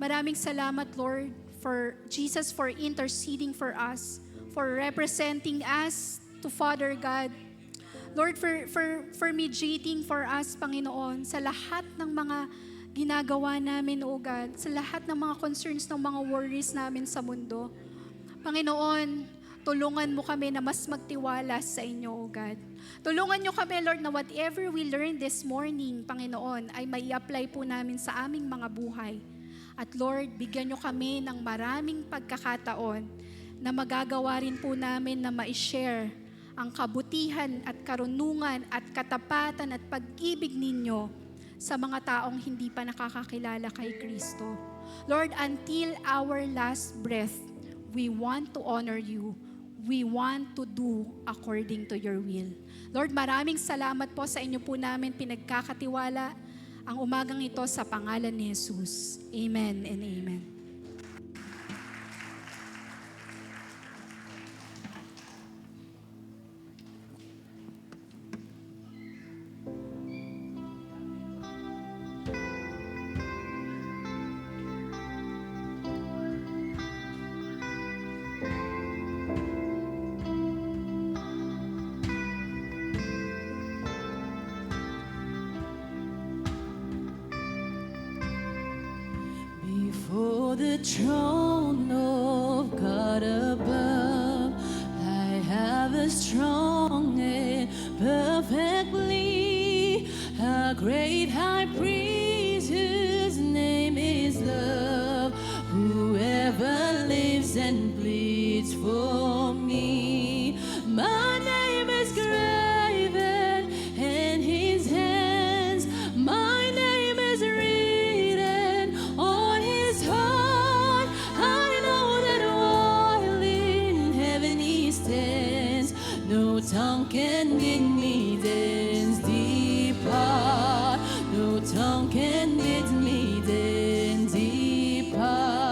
Maraming salamat, Lord, for Jesus, for interceding for us, for representing us to Father God. Lord, for mediating for us, Panginoon, sa lahat ng mga ginagawa namin, O God, sa lahat ng mga concerns, ng mga worries namin sa mundo. Panginoon, tulungan mo kami na mas magtiwala sa inyo, O God. Tulungan nyo kami, Lord, na whatever we learned this morning, Panginoon, ay may apply po namin sa aming mga buhay. At Lord, bigyan nyo kami ng maraming pagkakataon na magagawa rin po namin na ma-share ang kabutihan at karunungan at katapatan at pag-ibig ninyo sa mga taong hindi pa nakakakilala kay Kristo. Lord, until our last breath, we want to honor you. We want to do according to your will. Lord, maraming salamat po sa inyo po namin pinagkakatiwala ang umagang ito sa pangalan ni Jesus. Amen and amen. Before the throne of God above, I have a strong and perfectly a great high priest whose name is love, whoever lives and bleeds for me. My name is graven in his hands, my name is written on his heart. I know that while in heaven he stands, no tongue can bid me thence depart. No tongue can bid me thence depart.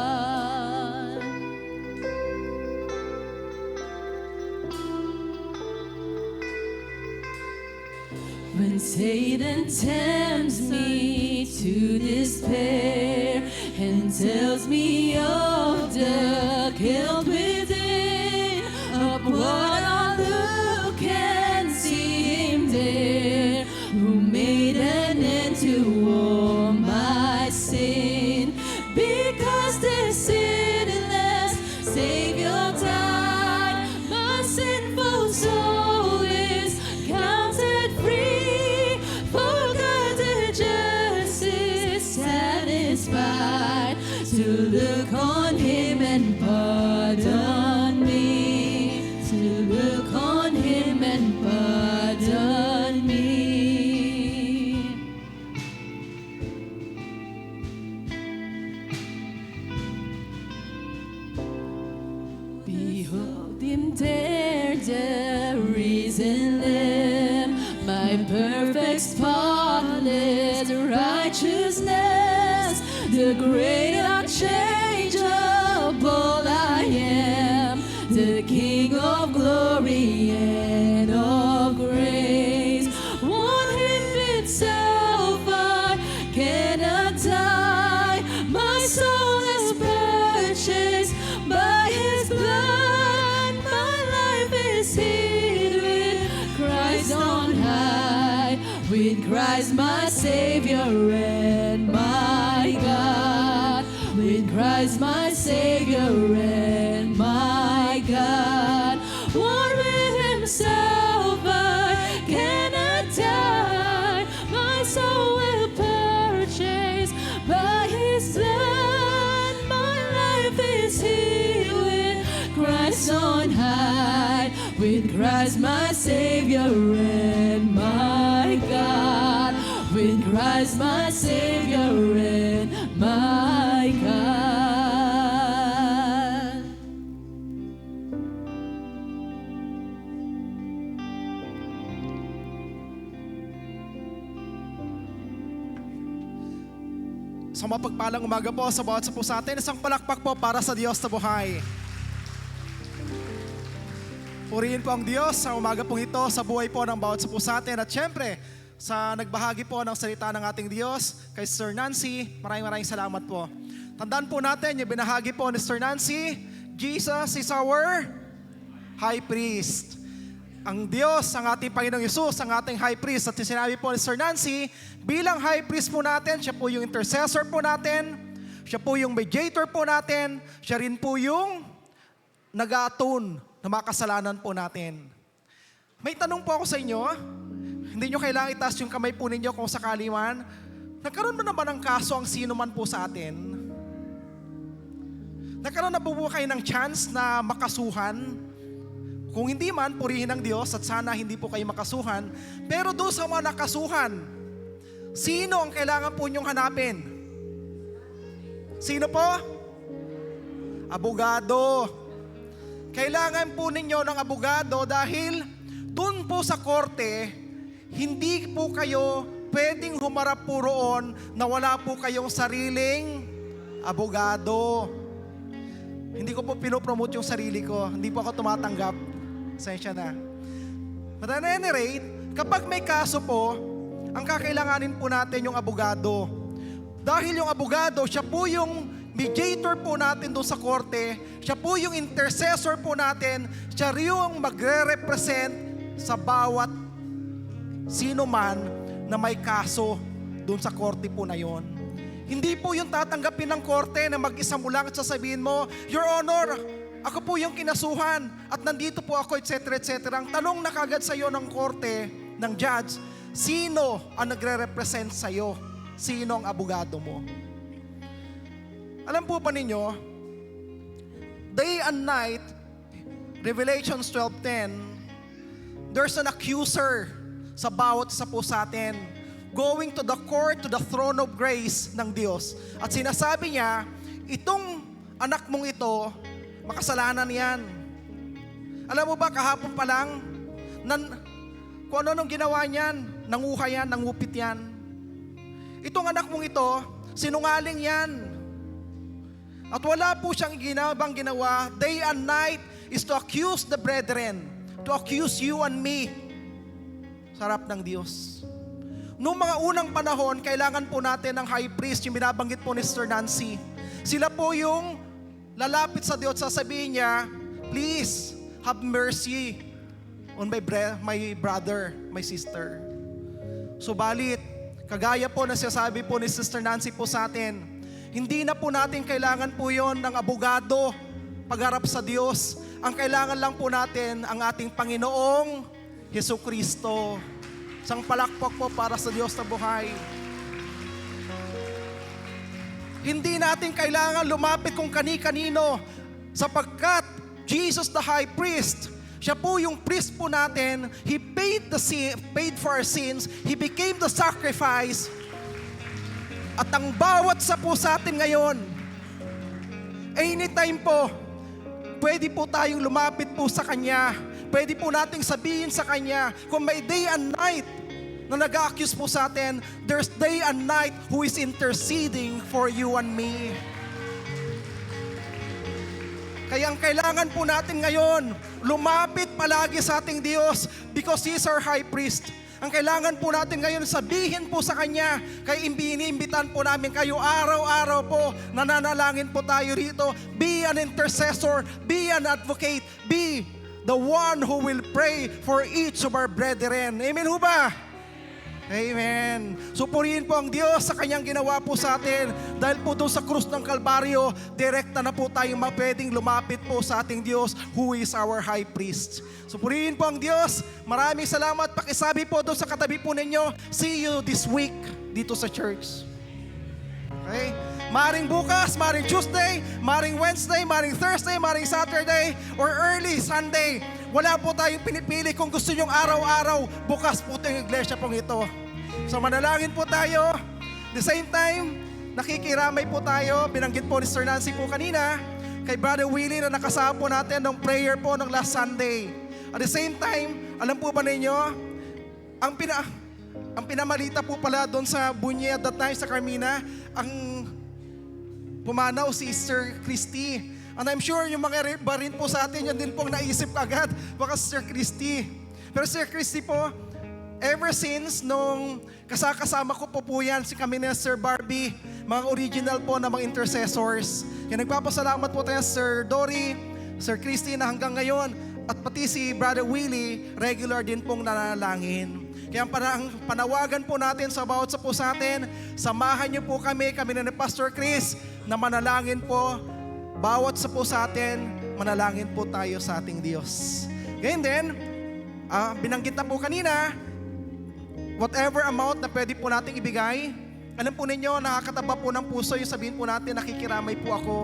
When Satan tempts me to despair and tells me of the guilt within, upward I look and see him there, who made an end to all my sin. Because this sinless Savior died, my sinful soul is counted free. For God's justice satisfied to look on him and pardon me. To look on him and pardon me. Behold him there, the risen Lamb, my perfect, spotless righteousness, the great unchangeable I am, the King of glory and of grace. One him itself I cannot die, my soul is purchased by his blood, my life is hid with Christ on high, with Christ my Savior and my God, with Christ my Savior and my God. One with himself I cannot die, my soul will purchase by his blood, my life is hid with Christ on high, with Christ my Savior and my God, with Christ my Savior and my God. Sa mapagpalang umaga po sa bawat sa atin, isang palakpak po para sa Diyos na buhay. Purihin po ang Diyos sa umaga pong ito sa buhay po ng bawat sa atin. At syempre, sa nagbahagi po ng salita ng ating Diyos, kay Sir Nancy, maraming salamat po. Tandaan po natin, yung binahagi po ni Sir Nancy, Jesus is our High Priest. Ang Diyos, ang ating Panginoong Yesus, ang ating High Priest. At sinabi po ni Sir Nancy, bilang High Priest po natin, siya po yung intercessor po natin, siya po yung mediator po natin, siya rin po yung nag-aatone na mga kasalanan po natin. May tanong po ako sa inyo, hindi nyo kailangan itaas yung kamay po ninyo kung sakali man. Nagkaroon ba naman ng kaso ang sino man po sa atin? Nagkaroon na po kayo ng chance na makasuhan? Kung hindi man, purihin ng Diyos at sana hindi po kayo makasuhan. Pero doon sa mga nakasuhan, sino ang kailangan po nyong hanapin? Sino po? Abogado. Kailangan po ninyo ng abogado dahil doon po sa korte, hindi po kayo pwedeng humarap po roon na wala po kayong sariling abogado. Hindi ko po pinopromote yung sarili ko. Hindi po ako tumatanggap. Sensya na. But at any rate, kapag may kaso po, ang kakailanganin po natin yung abogado. Dahil yung abogado, siya po yung mediator po natin doon sa korte, siya po yung intercessor po natin, siya yung magre-represent sa bawat sino man na may kaso doon sa korte po na yon. Hindi po yung tatanggapin ng korte na mag-isa mo lang at sasabihin mo, Your Honor, ako po yung kinasuhan at nandito po ako, etc. etc. Ang tanong na kagad sa iyo ng korte, ng judge, sino ang nagre-represent sa iyo? Sino ang abogado mo? Alam po ba ninyo, day and night, Revelations 12:10, there's an accuser sa bawat isa po sa atin, going to the court, to the throne of grace ng Diyos. At sinasabi niya, itong anak mong ito, makasalanan yan. Alam mo ba, kahapon pa lang, kung ano-anong ginawa niyan, nanguha yan, nangupit yan. Itong anak mong ito, sinungaling yan. At wala po siyang ginawa, day and night, is to accuse the brethren, to accuse you and me. sa harap ng Diyos. Noong mga unang panahon, kailangan po natin ng high priest, yung binabanggit po ni Sister Nancy. Sila po yung lalapit sa Diyos, sasabihin niya, please, have mercy on my brother, my sister. Subalit, kagaya po na sinasabi po ni Sister Nancy po sa atin, hindi na po natin kailangan po yon ng abogado pagharap sa Diyos. Ang kailangan lang po natin ang ating Panginoong Hesukristo. Isang palakpak po para sa Diyos na buhay. Hindi natin kailangan lumapit kung kani-kanino sapagkat Jesus the High Priest, siya po yung priest po natin. He paid for our sins. He became the sacrifice. At ang bawat sa po sa atin ngayon, anytime po, pwede po tayong lumapit po sa Kanya. Pwede po nating sabihin sa Kanya, kung may day and night na nag-accuse po sa atin, there's day and night who is interceding for you and me. Kaya ang kailangan po natin ngayon, lumapit palagi sa ating Diyos because He is our high priest. Ang kailangan po natin ngayon, sabihin po sa Kanya, kaya iniimbitan po namin kayo araw-araw po, nananalangin po tayo rito. Be an intercessor, be an advocate, be the one who will pray for each of our brethren. Amen ho ba? Amen. Supurihin po ang Diyos sa Kanyang ginawa po sa atin. Dahil po doon sa krus ng Kalbaryo, direkta na po tayong mapwedeng lumapit po sa ating Diyos who is our high priest. Supurihin po ang Diyos. Maraming salamat. Pakisabi po doon sa katabi po ninyo, see you this week dito sa church. Okay? Maring bukas, maring Tuesday, maring Wednesday, maring Thursday, maring Saturday, or early Sunday. Wala po tayong pinipili. Kung gusto nyong araw-araw, bukas po itong iglesia pong ito. So manalangin po tayo. The same time, nakikiramay po tayo. Binanggit po ni Sir Nancy po kanina, kay Brother Willie na nakasama po natin ng prayer po ng last Sunday. At the same time, alam po ba ninyo, ang pinamalita po pala doon sa Bunye at that time sa Carmina, ang pumanaw si Sister Christy. And I'm sure yung mga iba rin po sa atin, yan din pong naisip agad, baka Sister Christy. Pero Sister Christy po, ever since nung kasama ko po yan, si kami na Sir Barbie, mga original po na mga intercessors. Kaya nagpapasalamat po tayo Sir Dory, Sir Christy na hanggang ngayon, at pati si Brother Willie, regular din pong nanalangin. Kaya ang panawagan po natin sa bawat sa po sa atin, samahan niyo po kami na ni Pastor Chris, na manalangin po, bawat sa po sa atin, manalangin po tayo sa ating Diyos. Ganyan din, binanggit na po kanina, whatever amount na pwede po nating ibigay, alam po ninyo, nakakataba po ng puso, yung sabihin po natin, nakikiramay po ako.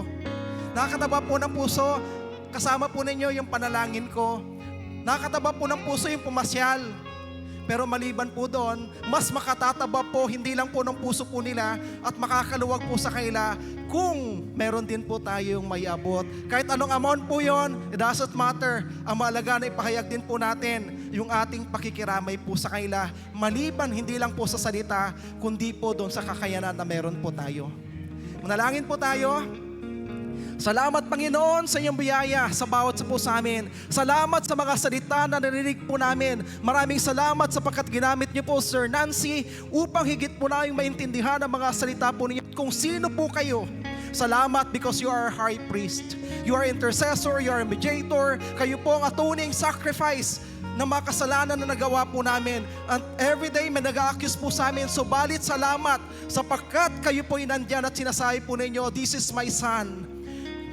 Nakakataba po ng puso, kasama po ninyo yung panalangin ko. Nakakataba po ng puso yung pumasyal. Pero maliban po doon, mas makatataba po, hindi lang po ng puso po nila at makakaluwag po sa kanila kung meron din po tayong may abot. Kahit anong amount po yon, it doesn't matter. Ang mahalaga na ipahayag din po natin yung ating pakikiramay po sa kanila. Maliban hindi lang po sa salita, kundi po doon sa kakayanan na meron po tayo. Manalangin po tayo. Salamat Panginoon sa iyong biyaya sa bawat sa po sa amin. Salamat sa mga salita na narinig po namin. Maraming salamat sapagkat ginamit niyo po Sir Nancy upang higit po namin maintindihan ang mga salita po ninyo kung sino po kayo. Salamat because you are high priest. You are intercessor, you are mediator. Kayo po ang atoning sacrifice ng mga kasalanan na nagawa po namin. And every day may nag-a-accuse po sa amin. Subalit salamat sapagkat kayo po inandyan at sinasabi po ninyo, this is my son.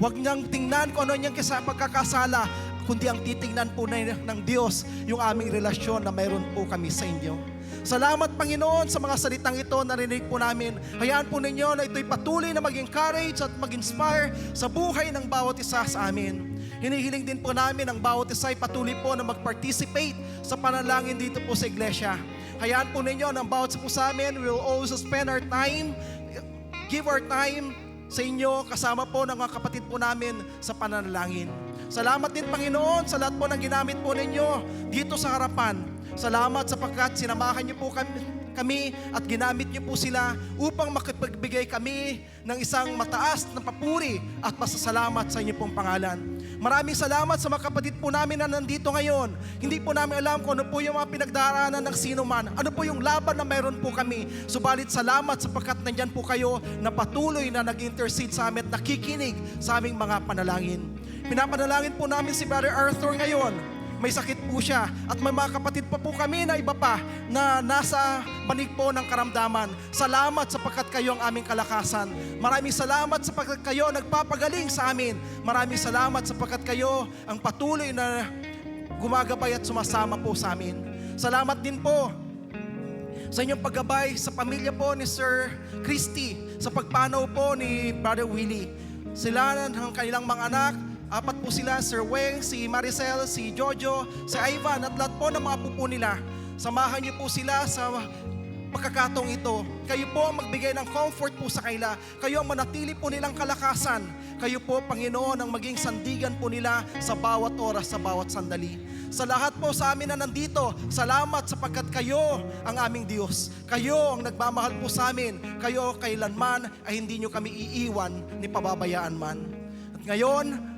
Huwag niyang tingnan kung ano niyang pagkakasala, kundi ang titingnan po ng Diyos yung aming relasyon na mayroon po kami sa inyo. Salamat Panginoon sa mga salitang ito na narinig po namin. Hayaan po ninyo na ito'y patuloy na mag-encourage at mag-inspire sa buhay ng bawat isa sa amin. Hinihiling din po namin ang bawat isa ay patuloy po na mag-participate sa panalangin dito po sa iglesia. Hayaan po ninyo na ang bawat isa po sa amin, we will also spend our time, give our time sa inyo, kasama po ng mga kapatid po namin sa pananalangin. Salamat din Panginoon sa lahat po ng ginamit po ninyo dito sa harapan. Salamat sapagkat sinamahan niyo po kami at ginamit niyo po sila upang makipagbigay kami ng isang mataas na papuri at pasasalamat sa inyo pong pangalan. Maraming salamat sa mga kapatid po namin na nandito ngayon. Hindi po namin alam kung ano po yung mga pinagdaraanan ng sino man. Ano po yung laban na mayroon po kami. Subalit salamat sapagkat nandyan po kayo na patuloy na nag-intercede sa amin at nakikinig sa aming mga panalangin. Pinapanalangin po namin si Brother Arthur ngayon. May sakit po siya at may mga kapatid pa po kami na iba pa na nasa banig po ng karamdaman. Salamat sapagkat kayo ang aming kalakasan. Maraming salamat sapagkat kayo nagpapagaling sa amin. Maraming salamat sapagkat kayo ang patuloy na gumagabay at sumasama po sa amin. Salamat din po sa inyong paggabay sa pamilya po ni Sir Christy, sa pagpanaw po ni Brother Willie. Sila ng kanilang mga anak, 4 po sila, Sir Weng, si Maricel, si Jojo, si Ivan, at lahat po ng mga pupo nila. Samahan niyo po sila sa pagkakataong ito. Kayo po ang magbigay ng comfort po sa kanila. Kayo ang manatili po nilang kalakasan. Kayo po, Panginoon, ang maging sandigan po nila sa bawat oras, sa bawat sandali. Sa lahat po sa amin na nandito, salamat sapagkat kayo ang aming Diyos. Kayo ang nagmamahal po sa amin. Kayo kailanman ay hindi nyo kami iiwan ni pababayaan man. At ngayon,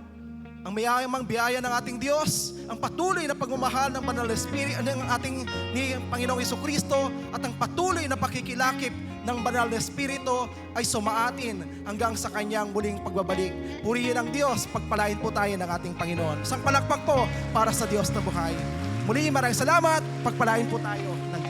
ang mayayamang biyaya ng ating Diyos, ang patuloy na pagmamahal ng Banal na Espiritu ng ating ni Panginoong Jesucristo at ang patuloy na pakikilakip ng Banal na Espiritu ay sumaatin hanggang sa kanyang muling pagbabalik. Purihin ang Diyos, pagpalain po tayo ng ating Panginoon. Isang palakpak po para sa Diyos na buhay. Muli, maraming salamat, pagpalain po tayo ng